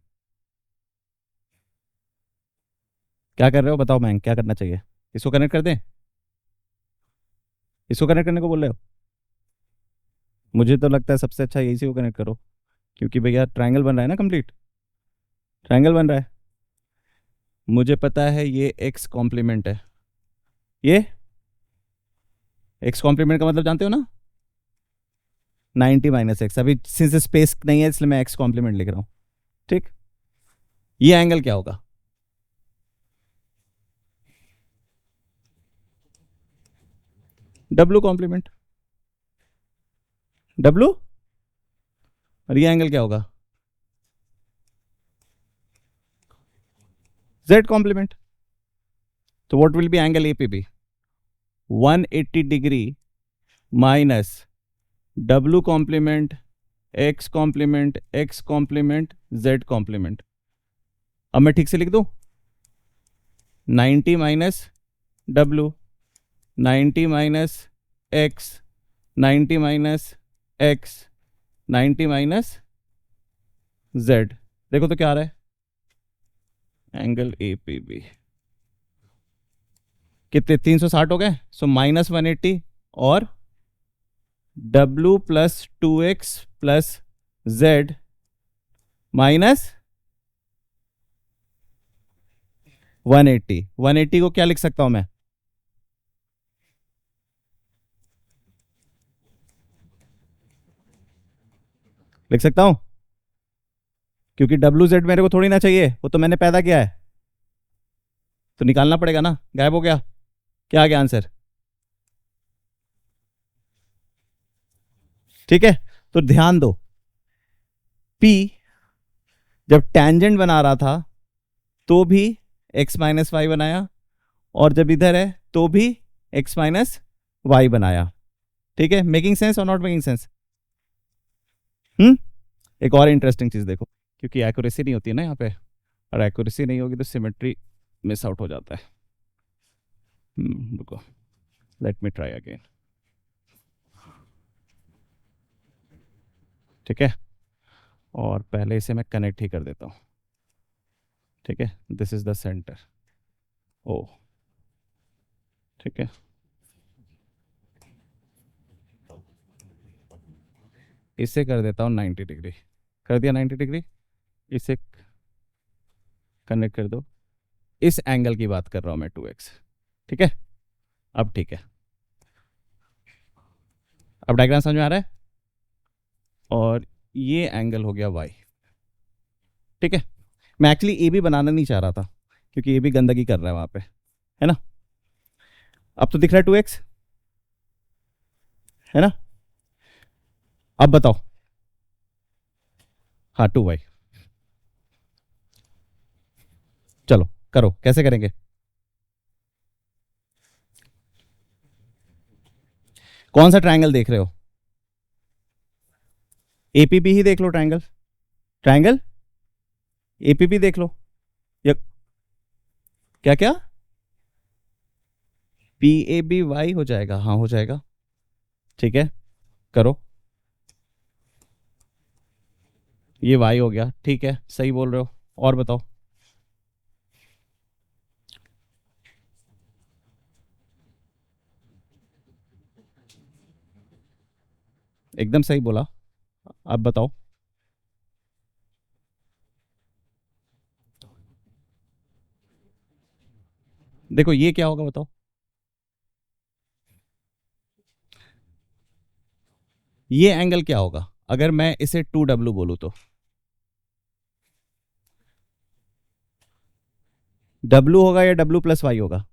क्या कर रहे हो बताओ? मैं क्या करना चाहिए? इसको कनेक्ट कर दें? इसको कनेक्ट करने को बोल रहे हो? मुझे तो लगता है सबसे अच्छा यही से को कनेक्ट करो, क्योंकि भैया ट्रायंगल बन रहा है ना, कंप्लीट ट्रायंगल बन रहा है. मुझे पता है ये x कॉम्प्लीमेंट है, ये x कॉम्प्लीमेंट का मतलब जानते हो ना, 90 माइनस एक्स. अभी सिंस स्पेस नहीं है इसलिए मैं x कॉम्प्लीमेंट लिख रहा हूं. ठीक. ये एंगल क्या होगा? W complement, W. और ये एंगल क्या होगा? Z complement. तो what will be angle APB? 180 degree minus W complement, x complement, x complement, Z complement. अब मैं ठीक से लिख दूं, 90 minus W, 90 minus x, 90 minus x, 90 minus Z. देखो तो क्या आ रहा है? Angle APB. कितने? 360 हो गए. सो माइनस 180 और W plus 2x plus Z minus 180. 180 को क्या लिख सकता हूं मैं? लिख सकता हूं क्योंकि डब्ल्यू जेड मेरे को थोड़ी ना चाहिए, वो तो मैंने पैदा किया है, तो निकालना पड़ेगा ना। गायब हो गया, क्या आ गया आंसर? ठीक है, तो ध्यान दो, P जब टेंजेंट बना रहा था तो भी x माइनस वाई बनाया, और जब इधर है तो भी x माइनस वाई बनाया। ठीक है, मेकिंग सेंस और नॉट मेकिंग सेंस? एक और इंटरेस्टिंग चीज देखो, क्योंकि एक्यूरेसी नहीं होती है ना यहाँ पे, और एक्यूरेसी नहीं होगी तो सिमेट्री मिस आउट हो जाता है। रुको, लेट मी ट्राई अगेन। ठीक है, और पहले इसे मैं कनेक्ट ही कर देता हूँ। ठीक है, this is the centre O. ठीक है, इसे कर देता हूँ 90 डिग्री, कर दिया 90 डिग्री। इसे कनेक्ट कर दो, इस एंगल की बात कर रहा हूँ मैं 2x। ठीक है, अब ठीक है, अब डायग्राम समझ में आ रहा है, और ये एंगल हो गया y। ठीक है, मैं एक्चुअली ए भी बनाना नहीं चाह रहा था, क्योंकि ये भी गंदगी कर रहा है वहां पे, है ना। अब तो दिख रहा है 2x, है ना। अब बताओ, हाँ 2y। चलो करो, कैसे करेंगे? कौन सा ट्रायंगल देख रहे हो? एपीबी ही देख लो, ट्रायंगल, ट्रायंगल एपीबी देख लो। या क्या क्या? पी ए बी वाई हो जाएगा, हाँ हो जाएगा। ठीक है, करो, ये वाई हो गया। ठीक है, सही बोल रहे हो, और बताओ। एकदम सही बोला, अब बताओ। देखो ये क्या होगा, बताओ। ये एंगल क्या होगा अगर मैं इसे 2W बोलूं तो? W होगा या W प्लस वाई होगा?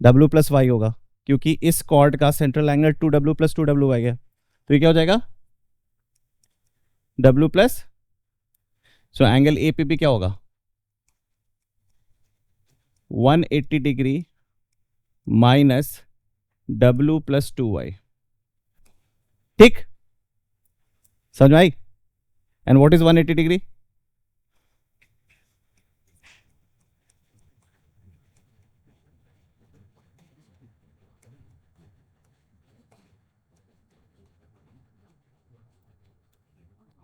W प्लस वाई होगा, क्योंकि इस कॉर्ड का central angle 2W plus 2W Y है, तो ये क्या हो जाएगा? W plus, so angle A P B क्या होगा? 180 degree minus W plus 2y। ठीक, समझ में आई? And what is 180 degree?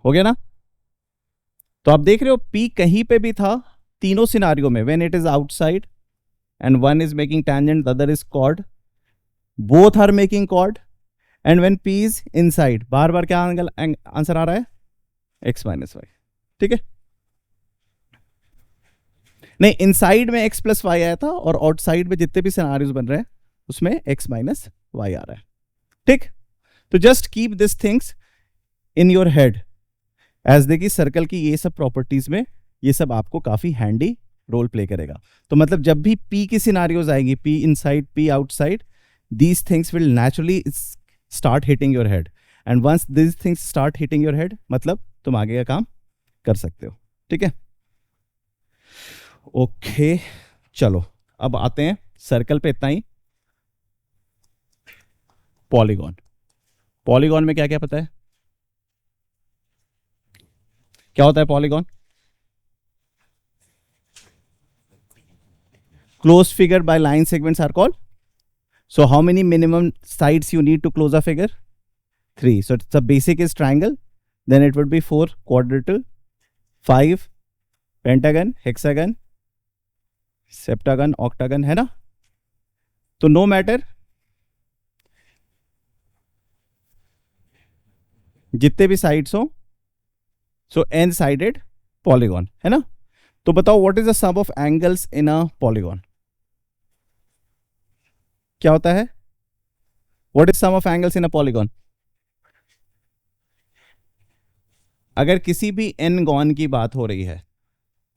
हो गया ना। तो आप देख रहे हो P कहीं पे भी था, तीनों सिनारियों में, when it is outside and one is making tangent, the other is chord, both are making chord, and when P is inside, बार बार क्या एंगल आंसर आ रहा है? x minus y. ठीक है, नहीं इनसाइड में x प्लस वाई आया था, और आउटसाइड में जितने भी सिनारियोज बन रहे हैं उसमें x माइनस वाई आ रहा है। ठीक, तो just keep this things in your head, as देखिए सर्कल की ये सब प्रॉपर्टीज में ये सब आपको काफी हैंडी रोल प्ले करेगा। तो मतलब जब भी P की सिनारियोज आएंगी, P inside P outside, these things will naturally start hitting your head, and once these things start hitting your head, मतलब तुम आगे का काम कर सकते हो। ठीक है, ओके, चलो अब आते हैं सर्कल पे, इतना ही। पॉलीगॉन, पॉलीगॉन में क्या क्या पता है? क्या होता है polygon? Closed figure by line segments are called. So how many minimum sides you need to close a figure? 3. So the basic is triangle, then it would be 4 quadrilateral, 5 pentagon, hexagon, septagon, octagon, है ना। तो no matter जितने भी साइड्स हो, सो एन साइडेड पॉलीगॉन, है ना। तो बताओ what is the sum of angles in a polygon? क्या होता है? What is sum of angles in a polygon? अगर किसी भी एन गॉन की बात हो रही है,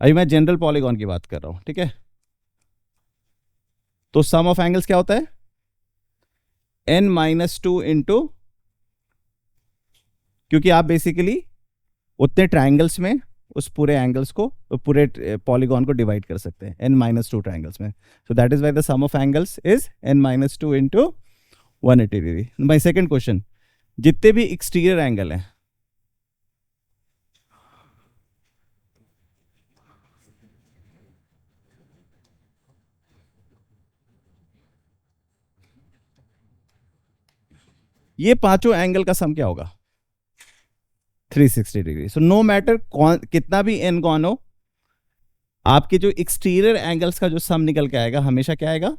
अभी मैं जनरल पॉलीगॉन की बात कर रहा हूं, ठीक है, तो सम ऑफ एंगल्स क्या होता है, n-2 इंटू, क्योंकि आप बेसिकली उतने ट्राइंगल्स में उस पूरे एंगल्स को, पूरे पॉलीगॉन को डिवाइड कर सकते हैं n-2 ट्राइंगल्स में, so that is why the sum of angles is n-2 into 180 degree. My second question, जितने भी एक्सटीरियर एंगल हैं, ये पांचों एंगल का सम क्या होगा, 360 डिग्री। सो नो मैटर कितना भी एन गॉन हो, आपके जो एक्सटीरियर एंगल्स का जो सम निकल के आएगा हमेशा क्या आएगा,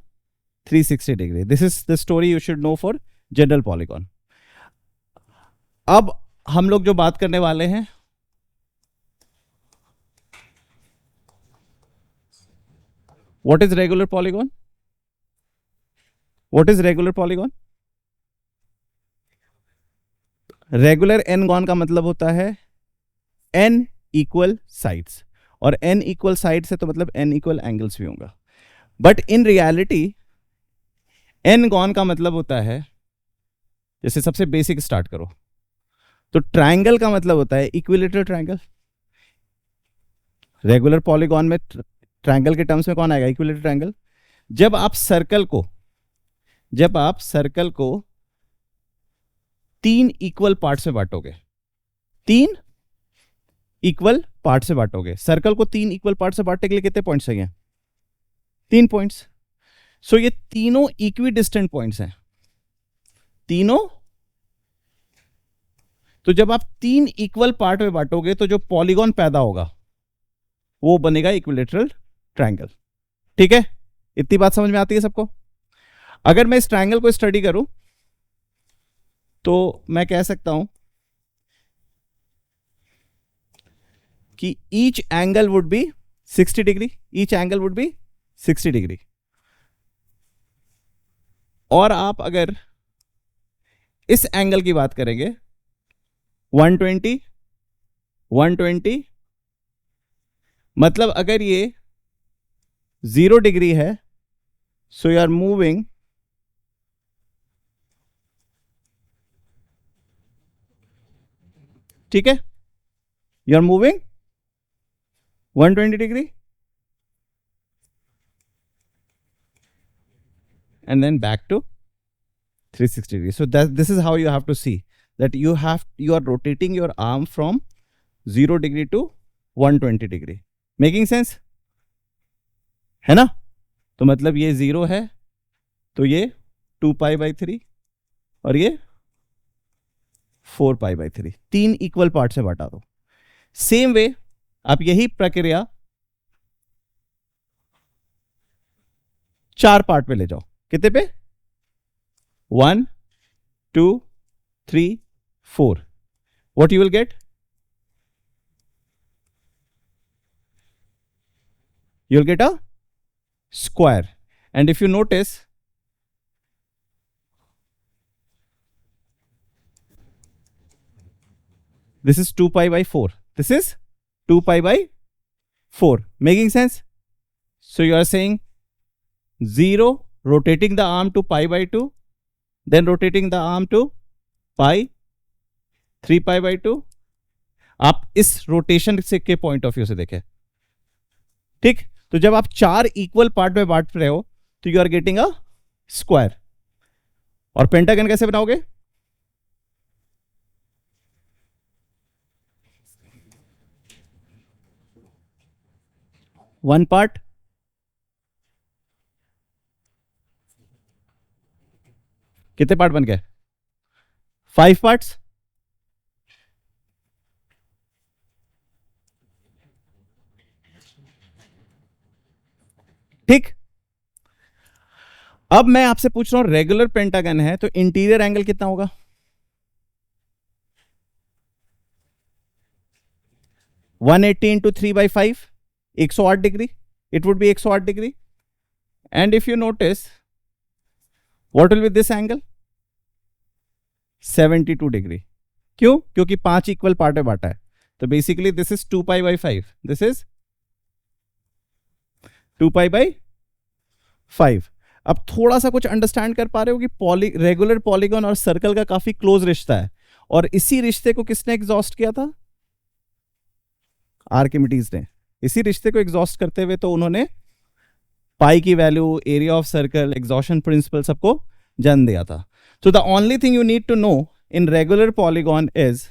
360 degree. This is the story you should know for general polygon. अब हम लोग जो बात करने वाले हैं, what is regular polygon, what is regular polygon. Regular n gon का मतलब होता है एन इक्वल साइड्स, और एन इक्वल साइड्स है तो मतलब एन इक्वल एंगल्स भी होगा। But in reality n gon का मतलब होता है, जैसे सबसे बेसिक स्टार्ट करो, तो ट्राइंगल का मतलब होता है इक्विलेटरल ट्राइंगल। रेगुलर पॉलीगॉन में ट्राइंगल के टर्म्स में कौन आएगा, इक्विलेटरल ट्राइंगल। जब आप सर्कल को 3 इक्वल पार्ट्स में बांटोगे, 3 इक्वल पार्ट से बांटोगे, सर्कल को 3 इक्वल पार्ट से बांटने के लिए कितने पॉइंट्स चाहिए, 3 पॉइंट्स। सो ये तीनों इक्वी डिस्टेंट पॉइंट्स हैं, तीनों। तो जब आप 3 इक्वल पार्ट में बांटोगे तो जो पॉलीगॉन पैदा होगा वो बनेगा इक्विलेटरल ट्राइंगल। ठीक है, इतनी बात समझ में आती है सबको। अगर मैं इस ट्राइंगल को स्टडी करूं तो मैं कह सकता हूं कि each angle would be 60 degree, each angle would be 60 degree. और आप अगर इस एंगल की बात करेंगे 120, 120, मतलब अगर ये 0 डिग्री है, सो यू आर मूविंग ठीक है, you are moving 120 degree and then back to 360 degree. So this is how you have to see that you are rotating your arm from 0 degree to 120 degree. Making sense? है ना? तो मतलब ये 0 है तो ये 2 पाई बाई 3 और ये 4 पाई बाई 3, 3 इक्वल पार्ट से बांटा दो। सेम वे आप यही प्रक्रिया 4 पार्ट पे ले जाओ। कितने पे, 1 2 3 4, what you will get, you will get a square. And if you notice, this is 2 pi by 4, this is 2 pi by 4. Making sense? So you are saying 0 rotating the arm to pi by 2, then rotating the arm to pi 3 pi by 2. आप इस रोटेशन से के पॉइंट ऑफ व्यू से देखें। ठीक, तो जब आप 4 इक्वल पार्ट में बांट रहे हो तो you are getting a square. और पेंटागन कैसे बनाओगे, वन पार्ट, कितने पार्ट बन गए, 5 पार्ट्स। ठीक, अब मैं आपसे पूछ रहा हूं रेगुलर पेंटागन है तो इंटीरियर एंगल कितना होगा, 180 into 3/5, 108 degree, it would B 108 degree. And if you notice what will B this angle, 72 degree. क्यों, क्योंकि 5 इक्वल पार्ट में बांटा है, तो basically this is 2 pi by 5, this is 2 pi by 5। अब थोड़ा सा कुछ अंडरस्टैंड कर पा रहे हो कि रेगुलर पॉलीगॉन और सर्कल का काफी क्लोज रिश्ता है, और इसी रिश्ते को किसने एग्जॉस्ट किया था? आर्किमिडीज ने। इसी रिश्ते को एग्जॉस्ट करते हुए तो उन्होंने पाई की value, area of circle, exhaustion principle सबको जन्म दिया था। तो the only thing you need to know in regular polygon is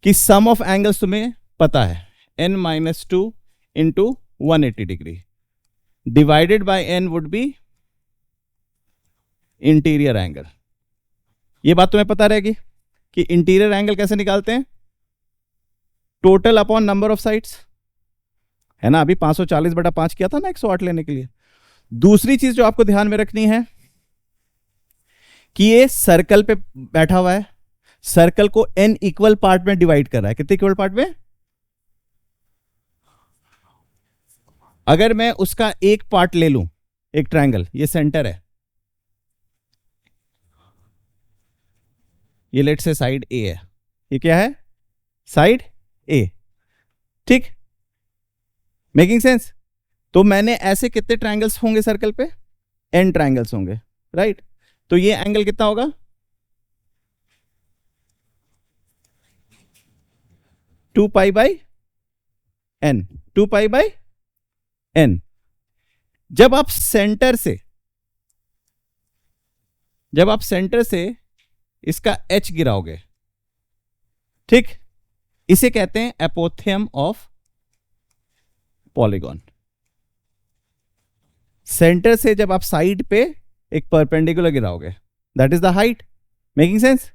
कि सम ऑफ एंगल्स तुम्हें पता है, n-2 into 180 degree divided by n would be interior angle. ये बात तुम्हें पता रहेगी कि इंटीरियर एंगल कैसे निकालते हैं? Total upon number of sides, है ना। अभी 540/5 किया था ना 108 लेने के लिए। दूसरी चीज जो आपको ध्यान में रखनी है कि ये सर्कल पे बैठा हुआ है, सर्कल को n इक्वल पार्ट में डिवाइड कर रहा है। कितने इक्वल पार्ट में? अगर मैं उसका एक पार्ट ले लूं, एक ट्रायंगल, ये सेंटर है, ये लेट से साइड ए है, ये क्या है? साइड ए, ठीक, मेकिंग सेंस। तो मैंने ऐसे कितने ट्रायंगल्स होंगे सर्कल पे? n ट्रायंगल्स होंगे, राइट। तो ये एंगल कितना होगा? 2 pi by n, 2 pi by n। जब आप सेंटर से इसका h गिराओगे, ठीक, इसे कहते हैं एपोथियम ऑफ पॉलीगॉन। सेंटर से जब आप साइड पे एक परपेंडिकुलर गिराओगे, that is the height, making sense.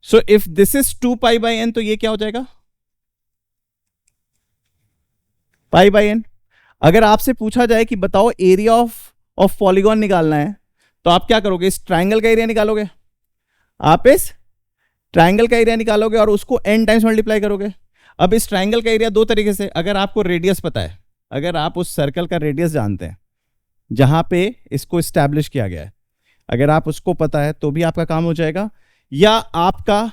So if this is 2 pi by n, तो ये क्या हो जाएगा? Pi by n। अगर आपसे पूछा जाए कि बताओ एरिया ऑफ पॉलीगॉन निकालना है, तो आप क्या करोगे? इस ट्रायंगल का एरिया निकालोगे, आप इस ट्रायंगल का एरिया निकालोगे और उसको n टाइम्स मल्टीप्लाई करोगे। अब इस ट्रायंगल का एरिया दो तरीके से, अगर आपको रेडियस पता है, अगर आप उस सर्कल का रेडियस जानते हैं जहां पे इसको एस्टैब्लिश किया गया है, अगर आप उसको पता है तो भी आपका काम हो जाएगा, या आपका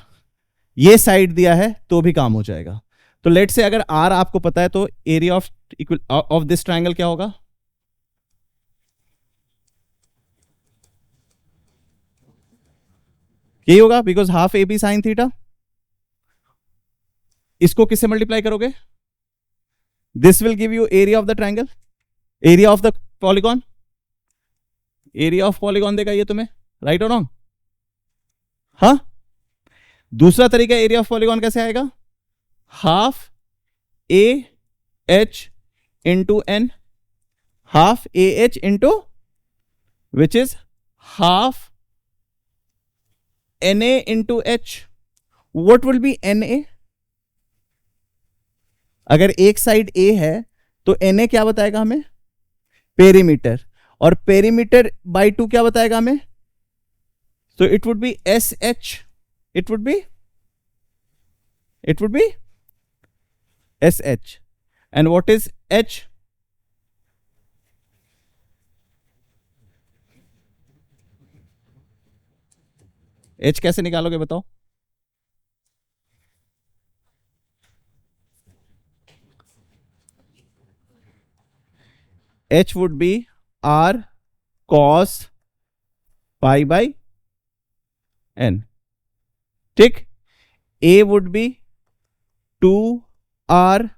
ये साइड दिया है तो भी काम हो जाएगा। तो लेट से अगर r आपको पता है, तो एरिया ऑफ दिस ट्रायंगल क्या होगा? यही होगा, because half a b sine theta. इसको किससे मल्टीप्लाई करोगे? This will give you area of the triangle, area of the polygon. Area of polygon देगा ये तुम्हें, राइट और रॉन्ग? हाँ। दूसरा तरीका एरिया ऑफ पॉलीगॉन कैसे आएगा? Half a h into n, half a h into which is half n a into h. What will be n a? अगर एक साइड ए है तो एन ए क्या बताएगा हमें? पेरीमीटर, और पेरीमीटर बाई 2 क्या बताएगा हमें? तो it would be s h, it would be s h. And what is h? H कैसे निकालोगे बताओ? H would be r cos pi by n, ठीक। ए वुड बी 2r,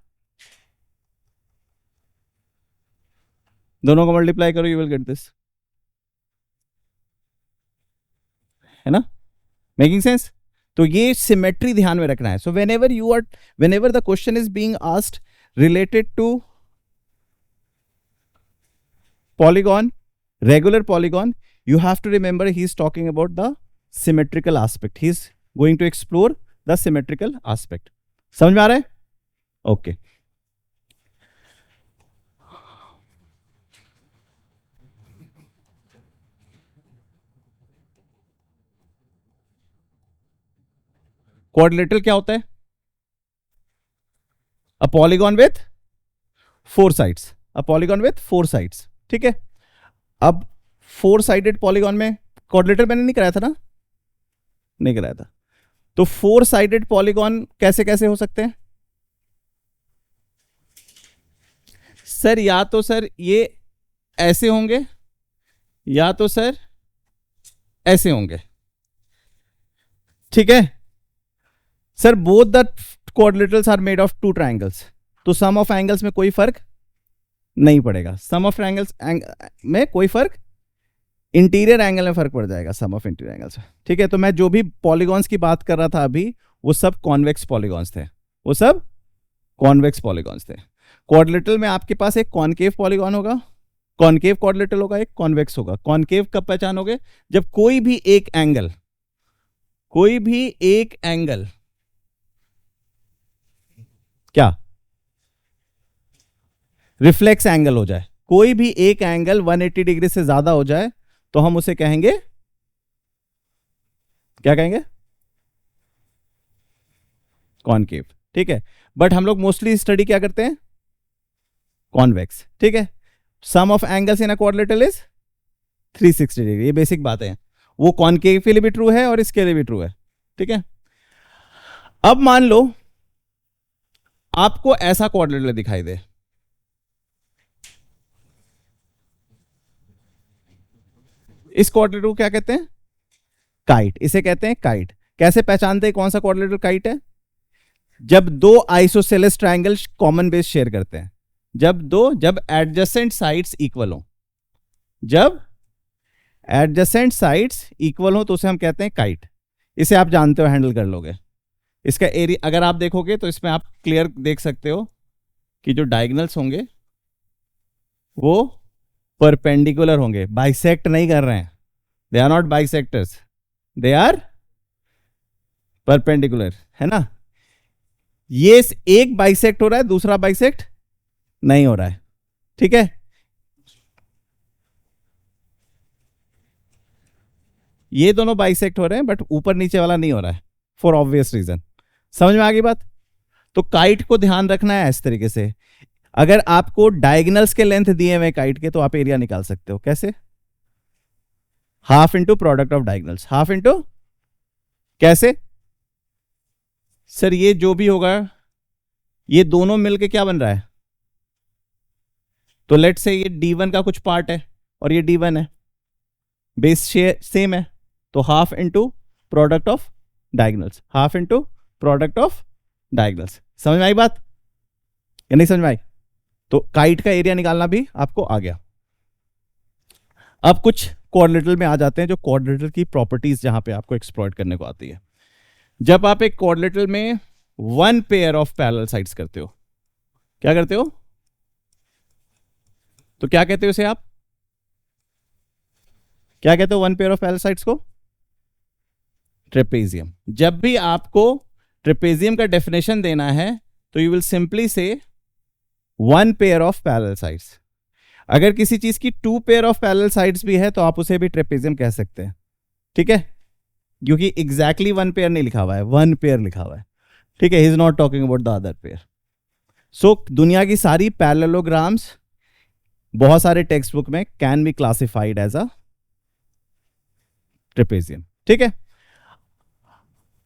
दोनों को मल्टीप्लाई करो, यू विल गेट दिस, है ना, मेकिंग सेंस। तो ये सिमेट्री ध्यान में रखना है। सो whenever the question is being asked related to polygon, regular polygon, you have to remember he is talking about the symmetrical aspect. He is going to explore the symmetrical aspect. समझ में आ रहा है? ओके। क्वाड्रिलेटरल क्या होता है? A polygon with 4 sides, a polygon with 4 sides, ठीक है। अब 4 साइडेड पॉलीगॉन में क्वाड्रिलेटरल मैंने नहीं कराया था ना? नहीं कराया था। तो 4 साइडेड पॉलीगॉन कैसे कैसे हो सकते हैं सर? या तो सर ये ऐसे होंगे, या तो सर ऐसे होंगे, ठीक है sir. Both the quadrilaterals are made of 2 triangles, तो सम ऑफ एंगल्स में कोई फर्क नहीं पड़ेगा। सम ऑफ ट्राइंगल्स में कोई फर्क, इंटीरियर एंगल में फर्क पड़ जाएगा सम ऑफ इंटीरियर एंगल्स, ठीक है। तो मैं जो भी पॉलीगॉन्स की बात कर रहा था अभी, वो सब कॉन्वेक्स पॉलीगॉन्स थे, वो सब कॉन्वेक्स पॉलीगॉन्स थे। क्वाड्रिलेटरल में आपके पास एक कॉनकेव पॉलीगॉन होगा, कॉनकेव क्वाड्रिलेटरल होगा, एक कॉन्वेक्स होगा। कॉनकेव कब पहचानोगे? जब कोई भी एक एंगल, कोई भी एक एंगल क्या रिफ्लेक्स एंगल हो जाए, कोई भी एक एंगल 180 डिग्री से ज्यादा हो जाए तो हम उसे कहेंगे, क्या कहेंगे? कॉनकेव, ठीक है। बट हम लोग मोस्टली स्टडी क्या करते हैं? कॉन्वेक्स, ठीक है। Sum of angles in a quadrilateral is 360 degree, ये बेसिक बातें हैं। वो कॉनकेव के लिए भी ट्रू है और इसके लिए भी ट्रू है, ठीक है। अब मान लो आपको ऐसा क्वाड्रिलेटरल दिखाई दे, इस क्वाड्रिलेटरल को क्या कहते हैं? काइट, इसे कहते हैं काइट। कैसे पहचानते हैं कौन सा क्वाड्रिलेटरल काइट है? जब दो isosceles triangle common base share करते हैं, जब एडजेसेंट साइड्स इक्वल हो, जब एडजेसेंट साइड्स इक्वल हो तो उसे हम कहते हैं काइट। इसे आप जानते हो, हैंडल कर लोगे। इसका एरिया अगर आप देखोगे तो इसमें आप क्लियर देख सकते हो कि जो डायगोनल्स होंगे वो परपेंडिकुलर होंगे, बाइसेक्ट नहीं कर रहे हैं। They are not bisectors, they are perpendicular, है ना। ये एक बाइसेक्ट हो रहा है, दूसरा बाइसेक्ट नहीं हो रहा है, ठीक है। ये दोनों बाइसेक्ट हो रहे हैं बट ऊपर नीचे वाला नहीं हो रहा है, फॉर ऑब्वियस रीजन। समझ में आ गई बात? तो काइट को ध्यान रखना है इस तरीके से। अगर आपको डायगोनल्स के लेंथ दिए हुए काइट के तो आप एरिया निकाल सकते हो। कैसे? Half into product of diagonals, half into कैसे? सर ये जो भी होगा, ये दोनों मिलके क्या बन रहा है? तो लेट से ये D1 का कुछ पार्ट है और ये D1 है, बेस सेम है, तो half into product of diagonals, half into product of diagonals. समझ में आई बात या नहीं समझ में आई? तो काइट का एरिया निकालना भी आपको आ गया। अब कुछ क्वाड्रिलेटरल में आ जाते हैं, जो क्वाड्रिलेटरल की प्रॉपर्टीज जहां पे आपको एक्सप्लॉइट करने को आती है। जब आप एक क्वाड्रिलेटरल में 1 पेयर ऑफ पैरेलल साइड्स करते हो, क्या करते हो? तो क्या कहते हो इसे आप? क्या कहते हो 1 पेयर ऑफ पैरेलल साइड्स को? ट्रेपेजियम। जब भी आपको ट्रेपेजियम का डेफिनेशन देना है तो यू विल सिंपली से 1 पेयर ऑफ पैरेलल साइड्स। अगर किसी चीज की 2 पेयर ऑफ पैरेलल साइड्स भी है तो आप उसे भी ट्रेपेजियम कह सकते हैं, ठीक है, क्योंकि एग्जैक्टली 1 पेयर नहीं लिखा हुआ है, 1 पेयर लिखा हुआ है, ठीक है। He is not talking about the other pair. So दुनिया की सारी पैरेललोग्राम्स बहुत सारे टेक्स्ट बुक में can be classified as a trapezium, ठीक है।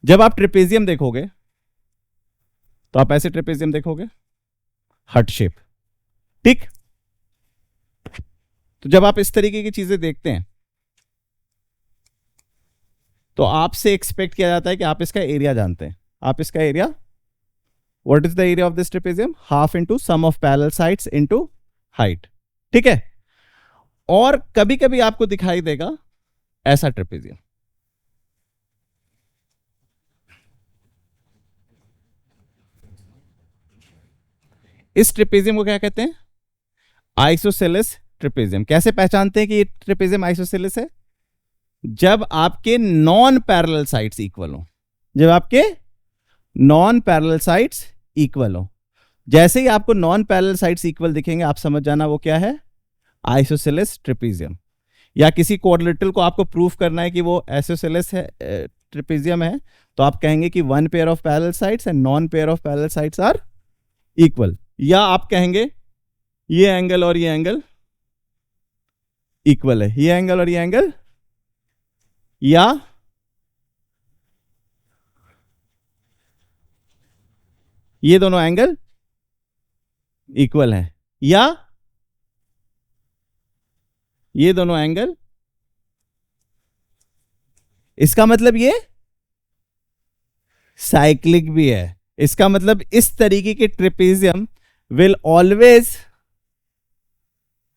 जब आप ट्रेपेजियम देखोगे तो आप ऐसे ट्रेपेजियम देखोगे, हर्ट शेप, ठीक। तो जब आप इस तरीके की चीजें देखते हैं तो आपसे एक्सपेक्ट किया जाता है कि आप इसका एरिया जानते हैं। आप इसका area, what is the area of this trapezium? Half into sum of parallel sides into height, ठीक है। और कभी कभी आपको दिखाई देगा ऐसा ट्रेपेजियम, इस ट्रेपेजियम को क्या कहते हैं? Isosceles trapezium. कैसे पहचानते हैं कि ये ट्रेपेजियम आइसोसेलेस है? जब आपके नॉन पैरेलल साइड्स इक्वल हो, जब आपके नॉन पैरेलल साइड्स इक्वल हो। जैसे ही आपको नॉन पैरेलल साइड्स इक्वल दिखेंगे आप समझ जाना वो क्या है? Isosceles trapezium. या किसी क्वाड्रिलेटरल को आपको प्रूफ करना है कि वो आइसोसेलेस है, ट्रेपेजियम है, तो आप कहेंगे कि 1 pair of parallel sides and non pair of parallel sides are equal. या आप कहेंगे ये एंगल और ये एंगल इक्वल है, ये एंगल और ये एंगल, या ये दोनों एंगल इक्वल है, या ये दोनों एंगल, इसका मतलब ये साइक्लिक भी है। इसका मतलब इस तरीके के trapezium will always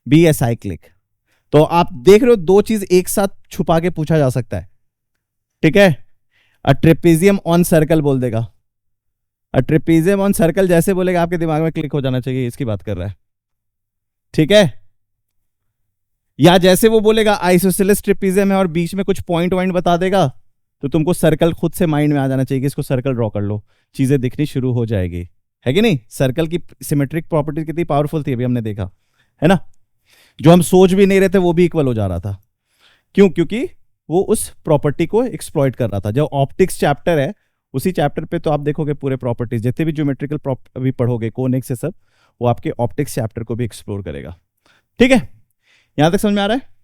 be a cyclic. तो आप देख रहे हो, दो चीज एक साथ छुपा के पूछा जा सकता है, ठीक है। अ ट्रेपेजियम ऑन सर्कल बोल देगा, अ ट्रेपेजियम ऑन सर्कल जैसे बोलेगा आपके दिमाग में क्लिक हो जाना चाहिए इसकी बात कर रहा है, ठीक है। या जैसे वो बोलेगा आइसोसेलेस ट्रेपेजियम है और बीच में कुछ पॉइंट वॉइंट बता देगा, तो तुमको सर्कल खुद से माइंड में आ जाना चाहिए कि इसको सर्कल ड्रॉ कर लो, चीजें दिखनी शुरू हो जाएगी, है कि नहीं। सर्कल की सिमेट्रिक प्रॉपर्टी कितनी पावरफुल थी अभी हमने देखा, है ना। जो हम सोच भी नहीं रहे थे वो भी इक्वल हो जा रहा था। क्यों? क्योंकि वो उस प्रॉपर्टी को एक्सप्लॉइट कर रहा था। जो ऑप्टिक्स चैप्टर है उसी चैप्टर पे तो आप देखोगे पूरे प्रॉपर्टीज, जितने भी ज्योमेट्रिकल अभी पढ़ोगे कोनिक्स से सब, वो आपके ऑप्टिक्स चैप्टर को भी एक्सप्लोर करेगा, ठीक है। यहां तक समझ में आ रहा है।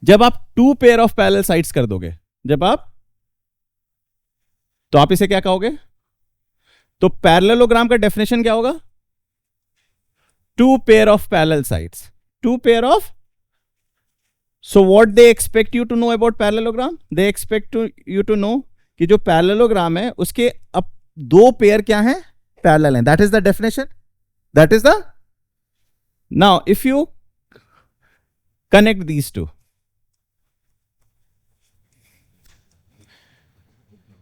जब आप two pair of parallel sides कर दोगे, जब आप, तो आप इसे क्या कहोगे? तो पैरेललोग्राम का डेफिनेशन क्या होगा? Two pair of parallel sides, two pair of. So what they expect you to know about parallelogram? They expect you to know कि जो पैरेललोग्राम है उसके अब दो पेयर क्या हैं? पैरेलल हैं। That is the definition, that is the. Now if you connect these two,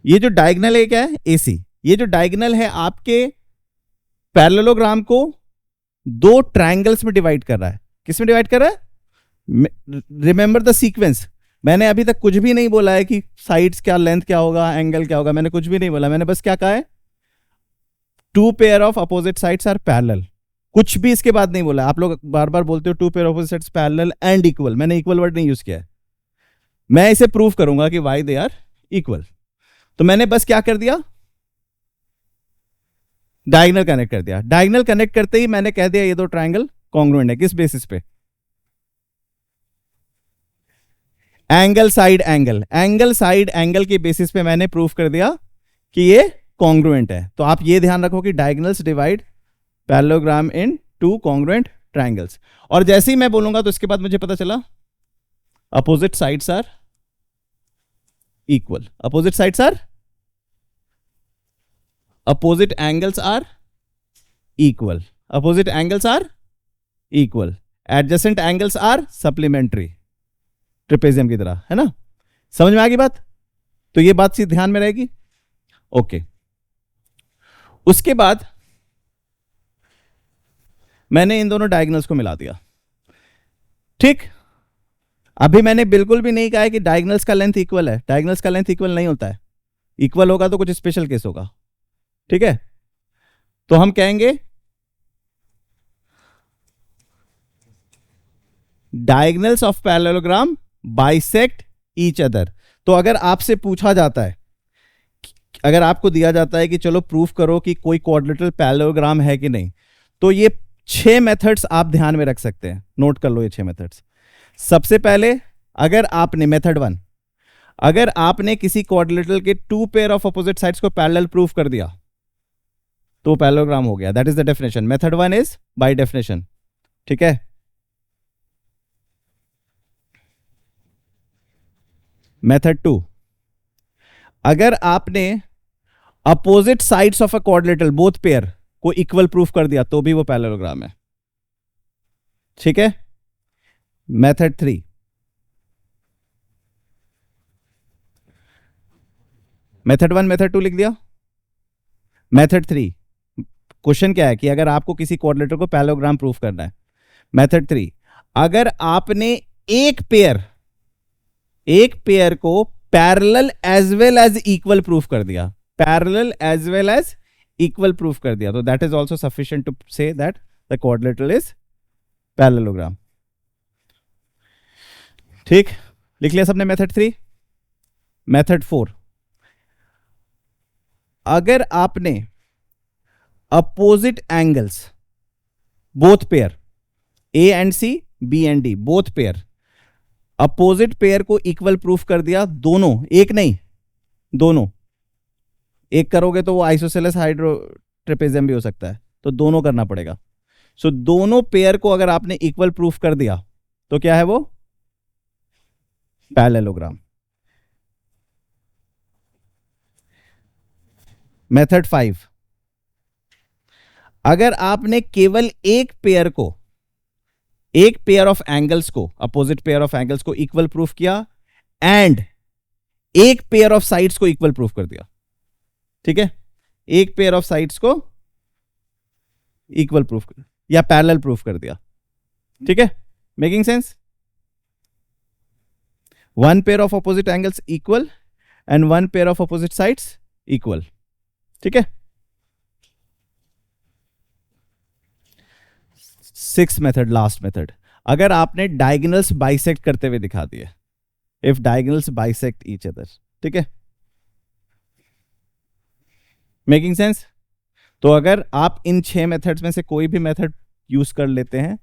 ये जो डायगनल है क्या है? एसी। ये जो डायगनल है आपके पैरेललोग्राम को दो ट्रायंगल्स में डिवाइड कर रहा है। किस में डिवाइड कर रहा है? Remember the sequence. मैंने अभी तक कुछ भी नहीं बोला है कि साइड्स क्या, लेंथ क्या होगा, एंगल क्या होगा, मैंने कुछ भी नहीं बोला। मैंने बस क्या कहा है? Two pair of opposite sides are parallel. कुछ भी इसके बाद नहीं बोला। आप लोग बार बार बोलते हो two pair of opposite sides parallel and equal, मैंने इक्वल वर्ड नहीं यूज किया है। मैं इसे प्रूव करूंगा कि वाई दे आर इक्वल। तो मैंने बस क्या कर दिया? डायगोनल कनेक्ट कर दिया। डायगोनल कनेक्ट करते ही मैंने कह दिया ये दो ट्रायंगल कॉन्ग्रुएंट है। किस बेसिस पे? Angle side angle, angle side angle के बेसिस पे मैंने प्रूफ कर दिया कि ये कॉन्ग्रुएंट है। तो आप ये ध्यान रखो कि डायगोनल्स डिवाइड पैरेललोग्राम इन टू कॉन्ग्रुएंट ट्रायंगल्स। और जैसे ही मैं बोलूंगा तो इसके बाद मुझे पता चला opposite sides are equal, opposite sides are, opposite angles are equal, opposite angles are equal, adjacent angles are supplementary, trapezium की तरह, है ना। समझ में आ गई बात? तो ये बात सी ध्यान में रहेगी। ओके, उसके बाद मैंने इन दोनों डायगोनल्स को मिला दिया, ठीक। अभी मैंने बिल्कुल भी नहीं कहा है कि डायगोनल्स का लेंथ इक्वल है। डायगोनल्स का लेंथ इक्वल नहीं होता है। इक्वल होगा तो कुछ स्पेशल केस होगा, ठीक है। तो हम कहेंगे diagonals of parallelogram bisect each other. तो अगर आपसे पूछा जाता है, अगर आपको दिया जाता है कि चलो प्रूफ करो कि कोई क्वाड्रिलेटरल पैरेललोग्राम है कि नहीं, तो ये 6 मेथड्स आप ध्यान में रख सकते हैं। नोट कर लो ये 6 मेथड्स। सबसे पहले, अगर आपने मेथड 1, अगर आपने किसी क्वाड्रिलेटरल के two pair of opposite sides को पैरेलल प्रूफ कर दिया तो पैरेललोग्राम हो गया। That is the definition. Method 1 is by definition, ठीक है। मेथड 2, अगर आपने opposite sides of a quadrilateral both pair को इक्वल प्रूफ कर दिया तो भी वो पैरेललोग्राम है, ठीक है। मेथड 3, मेथड 1 मेथड 2 लिख दिया। मेथड 3, क्वेश्चन क्या है कि अगर आपको किसी क्वाड्रिलेटरल को पैरेललोग्राम प्रूफ करना है। मेथड 3, अगर आपने एक पेयर को parallel as well as equal proof कर दिया, parallel as well as equal proof कर दिया, तो that is also sufficient to say that the quadrilateral is parallelogram, ठीक। लिख लिया सबने मेथड 3। मेथड 4, अगर आपने opposite angles both pair A and C, B and D, both pair, opposite pair को इक्वल प्रूफ कर दिया, दोनों, एक नहीं दोनों, एक करोगे तो वो आइसोसेलेस हाइड्रोट्रेपेजियम भी हो सकता है, तो दोनों करना पड़ेगा। सो दोनों पेयर को अगर आपने इक्वल प्रूफ कर दिया तो क्या है वो पैरेललोग्राम। मेथड 5, अगर आपने केवल एक पेयर ऑफ एंगल्स को, अपोजिट पेयर ऑफ एंगल्स को इक्वल प्रूफ किया एंड एक पेयर ऑफ साइड्स को इक्वल प्रूफ कर दिया, ठीक है, एक पेयर ऑफ साइड्स को इक्वल प्रूफ या पैरेलल प्रूफ कर दिया, ठीक है, making sense. One pair of opposite angles equal and one pair of opposite sides equal, ठीक है। 6th मेथड, लास्ट मेथड, अगर आपने डायगोनल्स बाइसेक्ट करते हुए दिखा दिए, if diagonals bisect each other, ठीक है, मेकिंग सेंस। तो अगर आप इन 6 मेथड्स में से कोई भी मेथड यूज कर लेते हैं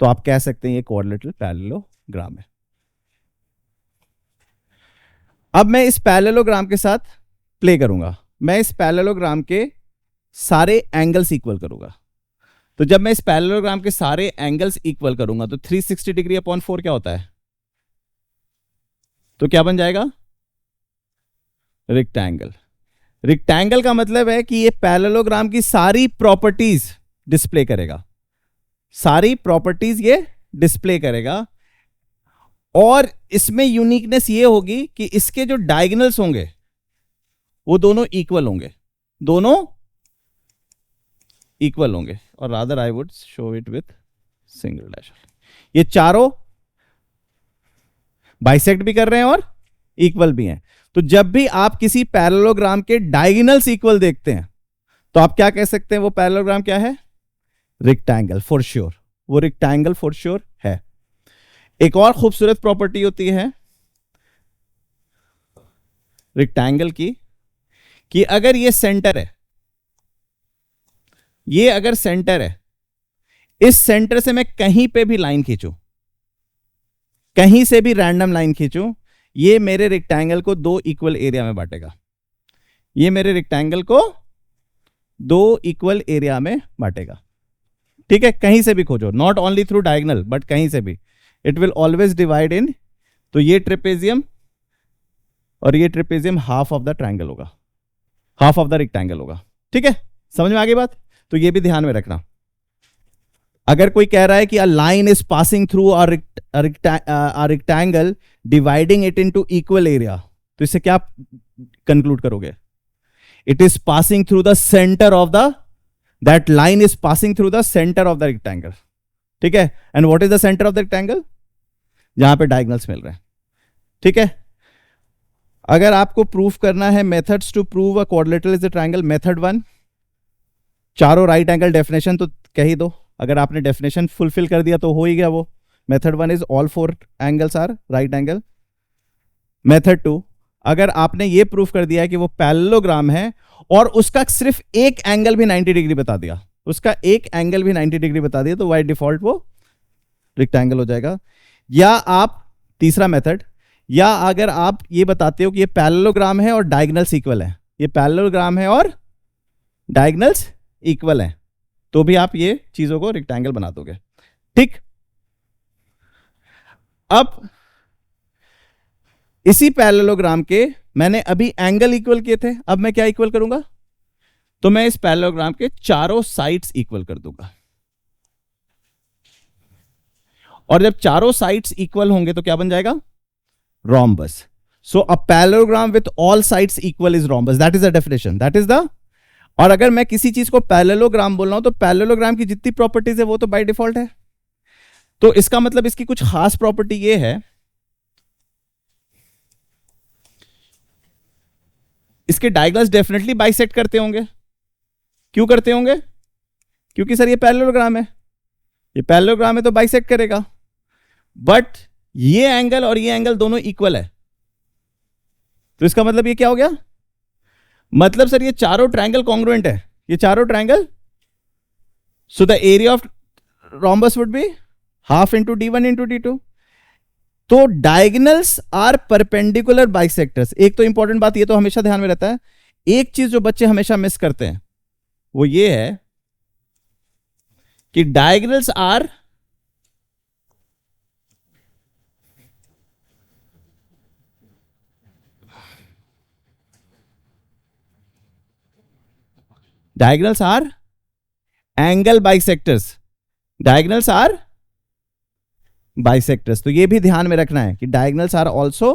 तो आप कह सकते हैं ये क्वाड्रिलेटरल पैरेललोग्राम है। अब मैं इस पैरेललोग्राम के साथ प्ले करूंगा, मैं इस पैरेललोग्राम के सारे एंगल्स इक्वल करूंगा। तो जब मैं इस पैरेललोग्राम के सारे एंगल्स इक्वल करूंगा तो 360 डिग्री अपॉन 4 क्या होता है, तो क्या बन जाएगा रेक्टेंगल। रेक्टेंगल का मतलब है कि ये पैरेललोग्राम की सारी प्रॉपर्टीज डिस्प्ले करेगा, सारी प्रॉपर्टीज ये डिस्प्ले करेगा। और इसमें यूनिकनेस ये होगी कि इसके जो डायगोनल्स होंगे वो दोनों इक्वल होंगे, दोनों इक्वल होंगे, और rather I would show it with single dash. ये चारों बाइसेक्ट भी कर रहे हैं और इक्वल भी हैं। तो जब भी आप किसी पैरेललोग्राम के डायगोनल्स इक्वल देखते हैं तो आप क्या कह सकते हैं, वो पैरेललोग्राम क्या है, रेक्टेंगल फॉर श्योर, वो रेक्टेंगल फॉर श्योर है। एक और खूबसूरत प्रॉपर्टी होती है रेक्टेंगल की कि अगर ये सेंटर है, ये अगर सेंटर है, इस सेंटर से मैं कहीं पे भी लाइन खींचूं, कहीं से भी रैंडम लाइन खींचूं, ये मेरे रेक्टेंगल को 2 इक्वल एरिया में बांटेगा, ये मेरे रेक्टेंगल को 2 इक्वल एरिया में बांटेगा, ठीक है। कहीं से भी खोजो, not only through diagonal but कहीं से भी, it will always divide in. तो ये ट्रेपेजियम और ये trapezium half of the triangle होगा, हाफ ऑफ द रेक्टेंगल होगा, ठीक है, समझ में आ गई बात। तो ये भी ध्यान में रखना। अगर कोई कह रहा है कि a line is passing through a rectangle dividing it into equal area, तो इससे क्या कंक्लूड करोगे, it is passing through the centre of the, that line is passing through the centre of the rectangle, ठीक है। And what is the centre of the rectangle, जहां पे डायगोनल्स मिल रहे हैं, ठीक है। अगर आपको प्रूफ करना है methods to prove a quadrilateral is a triangle, method 1 चारों राइट एंगल डेफिनेशन तो कह ही दो, अगर आपने डेफिनेशन फुलफिल कर दिया तो हो ही गया वो। Method 1 is all 4 angles are right angle. Method 2, अगर आपने ये प्रूफ कर दिया है कि वो पैरेललोग्राम है और उसका सिर्फ एक एंगल भी 90 डिग्री बता दिया, उसका एक एंगल भी 90 डिग्री बता दिया, तो बाय डिफॉल्ट वो रेक्टेंगल हो जाएगा। या आप तीसरा मेथड, या अगर आप ये बताते हो कि ये पैरेललोग्राम है और डायगोनल्स इक्वल है, ये पैरेललोग्राम है और डायगोनल्स इक्वल है, तो भी आप ये चीजों को रेक्टेंगल बना दोगे, ठीक। अब इसी पैरेललोग्राम के मैंने अभी एंगल इक्वल किए थे, अब मैं क्या इक्वल करूंगा, तो मैं इस पैरेललोग्राम के चारों साइड्स इक्वल कर दूंगा। और जब चारों साइड्स इक्वल होंगे तो क्या बन जाएगा, rhombus. So a parallelogram with all sides equal is rhombus, that is the definition, that is the. और अगर मैं किसी चीज को पैरेललोग्राम बोल रहा हूं तो पैरेललोग्राम की जितनी प्रॉपर्टीज है वो तो बाय डिफॉल्ट है, तो इसका मतलब इसकी कुछ खास प्रॉपर्टी ये है, इसके डायगोनल्स डेफिनेटली बाइसेक्ट करते होंगे। क्यों करते होंगे, क्योंकि सर ये पैरेललोग्राम है, ये पैरेललोग्राम है तो बाइसेक्ट करेगा। बट ये एंगल और ये एंगल दोनों इक्वल है, तो इसका मतलब ये क्या हो गया, मतलब सर ये चारों ट्रायंगल कॉन्ग्रुएंट है, ये चारों triangle, so the area of rhombus would be half into d1 into d2। तो डायगोनल्स आर परपेंडिकुलर बाइसेक्टर्स। एक तो इंपॉर्टेंट बात ये तो हमेशा ध्यान में रहता है, एक चीज जो बच्चे हमेशा मिस करते हैं वो ये है कि diagonals are angle bisectors. Diagonals are bisectors, तो ये भी ध्यान में रखना है कि diagonals are also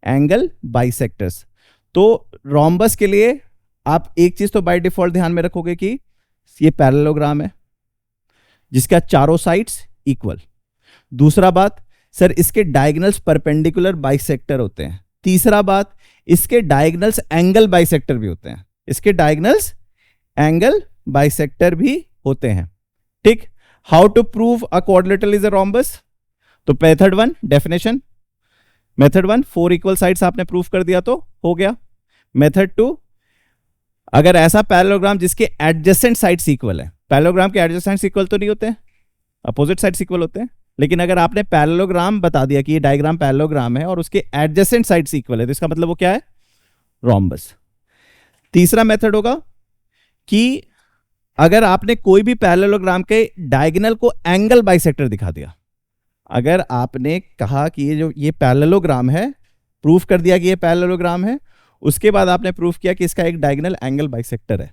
angle bisectors. तो रोम्बस के लिए आप एक चीज तो बाय डिफॉल्ट ध्यान में रखोगे कि ये पैरेललोग्राम है जिसका चारों साइड्स इक्वल। दूसरा बात, सर इसके डायगोनल्स परपेंडिकुलर बाइसेक्टर होते हैं। तीसरा बात, इसके डायगोनल्स एंगल बाइसेक्टर भी होते हैं। इसके डायगोनल्स एंगल बाइसेक्टर भी होते हैं। ठीक, how to prove a quadrilateral is a rhombus? तो method 1 definition, method 1 4 equal sides आपने प्रूव कर दिया तो हो गया। मेथड 2, अगर ऐसा पैरेललोग्राम जिसके एडजेसेंट साइड्स इक्वल है, पैरेललोग्राम के एडजेसेंट इक्वल तो नहीं होते हैं, अपोजिट साइड्स इक्वल होते हैं, लेकिन अगर आपने पैरेललोग्राम बता दिया कि ये डायग्राम पैरेललोग्राम है और उसके एडजेसेंट साइड्स इक्वल है, तो इसका मतलब वो क्या है? रोम्बस। तीसरा मेथड होगा कि अगर आपने कोई भी पैरेललोग्राम के डायगोनल को एंगल बाइसेक्टर दिखा दिया, अगर आपने कहा कि ये पैरेललोग्राम है, प्रूफ कर दिया कि ये पैरेललोग्राम है, उसके बाद आपने प्रूफ किया कि इसका एक डायगोनल एंगल बाइसेक्टर है,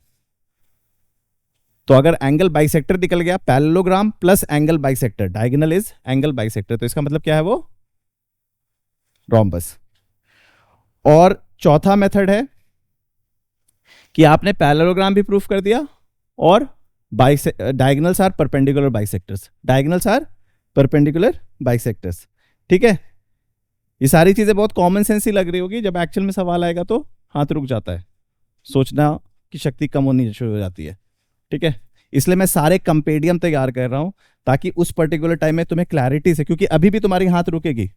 तो अगर एंगल बाइसेक्टर निकल गया, parallelogram plus angle bisector, diagonal is angle bisector, तो इसका मतलब क्या है? वो रोम्बस। और चौथा मेथड है कि आपने पैरेललोग्राम भी प्रूफ कर दिया और diagonals are perpendicular bisectors, diagonals are perpendicular bisectors. ठीक है, ये सारी चीजें बहुत कॉमन सेंस ही लग रही होगी, जब एक्चुअल में सवाल आएगा तो हाथ रुक जाता है, सोचना की शक्ति कम होनी शुरू हो जाती है। ठीक है, इसलिए मैं सारे कंपेडियम तैयार कर रहा हूं ताकि उस पर्टिकुलर टाइम में तुम्हें क्लैरिटी से, क्योंकि अभी भी तुम्हारी हाथ रुकेगी,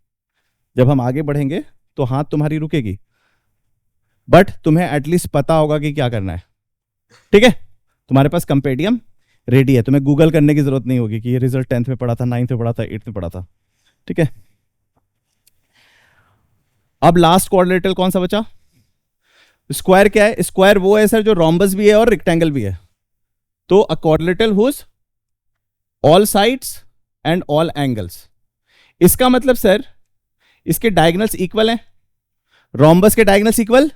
जब हम आगे बढ़ेंगे तो हाथ तुम्हारी रुकेगी, बट तुम्हें एटलीस्ट पता होगा कि क्या करना है। ठीक है, तुम्हारे पास कंपेडियम रेडी है, तुम्हें गूगल करने की जरूरत नहीं होगी कि ये रिजल्ट 10th में पढ़ा था, 9th में पढ़ा था, 8th में पढ़ा था। ठीक है, अब लास्ट क्वाड्रिलेटरल कौन सा बचा? स्क्वायर क्या है? स्क्वायर वो है सर जो रोम्बस भी है और रेक्टेंगल भी है। तो a quadrilateral whose all sides and all angles, इसका मतलब सर इसके डायगोनल्स इक्वल हैं। रोम्बस के डायगोनल्स इक्वल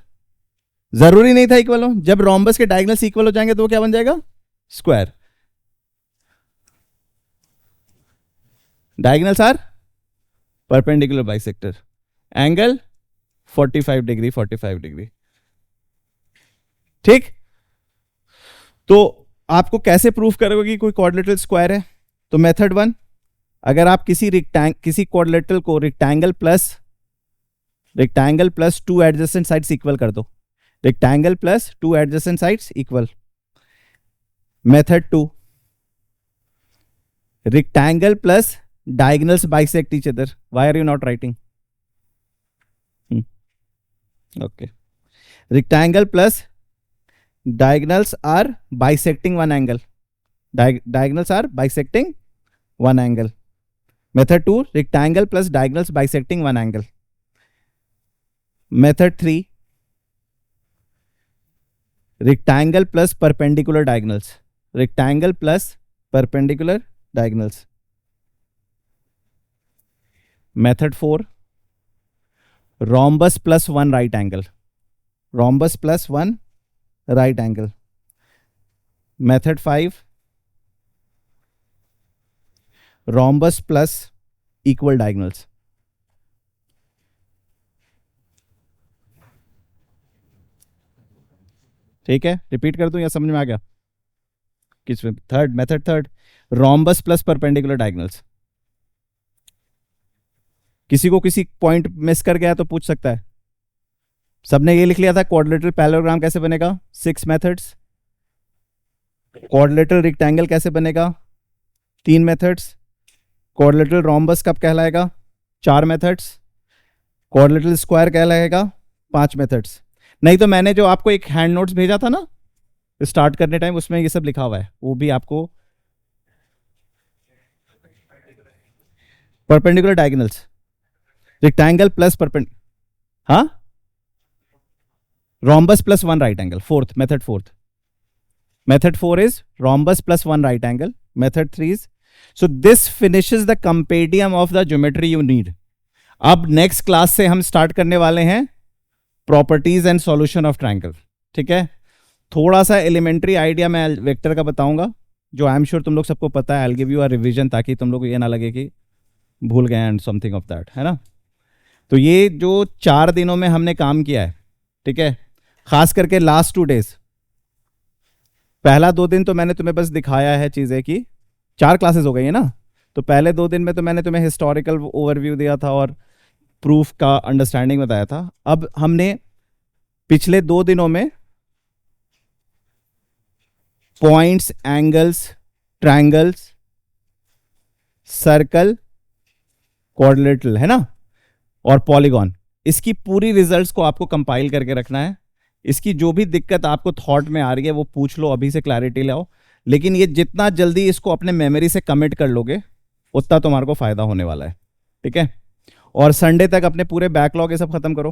जरूरी नहीं था इक्वल हो, जब रोम्बस के डायगोनल्स इक्वल हो जाएंगे तो वो क्या बन जाएगा? Square. Diagonals are perpendicular bisector, angle 45 degree 45 degree. ठीक, तो आपको कैसे प्रूफ करोगे कि कोई क्वाड्रिलेटरल स्क्वायर है? तो मेथड 1, अगर आप किसी क्वाड्रिलेटरल को rectangle plus 2 adjacent sides equal कर दो, rectangle plus 2 adjacent sides equal. Method 2, rectangle plus diagonals bisect each other. Why are you not writing? Okay, rectangle plus diagonals are bisecting one angle. Diagonals are bisecting one angle. Method 2, rectangle plus diagonals bisecting one angle. Method 3, rectangle plus perpendicular diagonals. Rectangle plus perpendicular diagonals. Method 4, rhombus plus one right angle. Rhombus plus one right angle. Method 5, rhombus plus equal diagonals. ठीक है, रिपीट कर दूं या समझ में आ गया? किस third method, third rhombus plus perpendicular diagonals. किसी को किसी पॉइंट मिस कर गया तो पूछ सकता है। सबने ये लिख लिया था क्वाड्रिलेटरल पैरेललोग्राम कैसे बनेगा? 6 मेथड्स। क्वाड्रिलेटरल रेक्टेंगल कैसे बनेगा? 3 मेथड्स। क्वाड्रिलेटरल रोम्बस कब कहलाएगा? 4 मेथड्स। क्वाड्रिलेटरल स्क्वायर कहलाएगा? 5 मेथड्स। नहीं तो मैंने जो आपको एक हैंड नोट्स भेजा था ना स्टार्ट करने टाइम, उसमें ये सब लिखा हुआ है, वो भी आपको। Perpendicular diagonals, rectangle plus perpendicular, हाँ rhombus plus one right angle, method 4 is rhombus plus one right angle, method 3 is, so this finishes the compendium of the geometry you need. अब नेक्स्ट क्लास से हम स्टार्ट करने वाले हैं properties and solution of triangle. ठीक है, थोड़ा सा एलिमेंट्री आइडिया मैं वेक्टर का बताऊंगा जो आई एम श्योर तुम लोग सबको पता है. I will give you a revision ताकि तुम लोग को ये ना लगे कि भूल गए एंड समथिंग ऑफ दैट, है ना. तो ये जो 4 दिनों में हमने काम किया है, ठीक है, खास करके लास्ट 2 डेज, पहला 2 दिन तो मैंने तुम्हें बस दिखाया है चीजें कि 4 क्लासेस हो गई है ना. तो पहले 2 दिन में तो मैंने तुम्हें हिस्टोरिकल ओवरव्यू दिया था और प्रूफ का अंडरस्टैंडिंग बताया था. अब हमने पिछले 2 दिनों में points, angles, triangles, circle, quadrilateral, है ना, और पॉलीगॉन, इसकी पूरी रिजल्ट्स को आपको कंपाइल करके रखना है. इसकी जो भी दिक्कत आपको थॉट में आ रही है वो पूछ लो, अभी से क्लैरिटी लाओ. लेकिन ये जितना जल्दी इसको अपने मेमोरी से कमिट कर लोगे उतना तुम्हारे को फायदा होने वाला है. ठीक है, और संडे तक अपने पूरे बैकलॉग ये सब खत्म करो.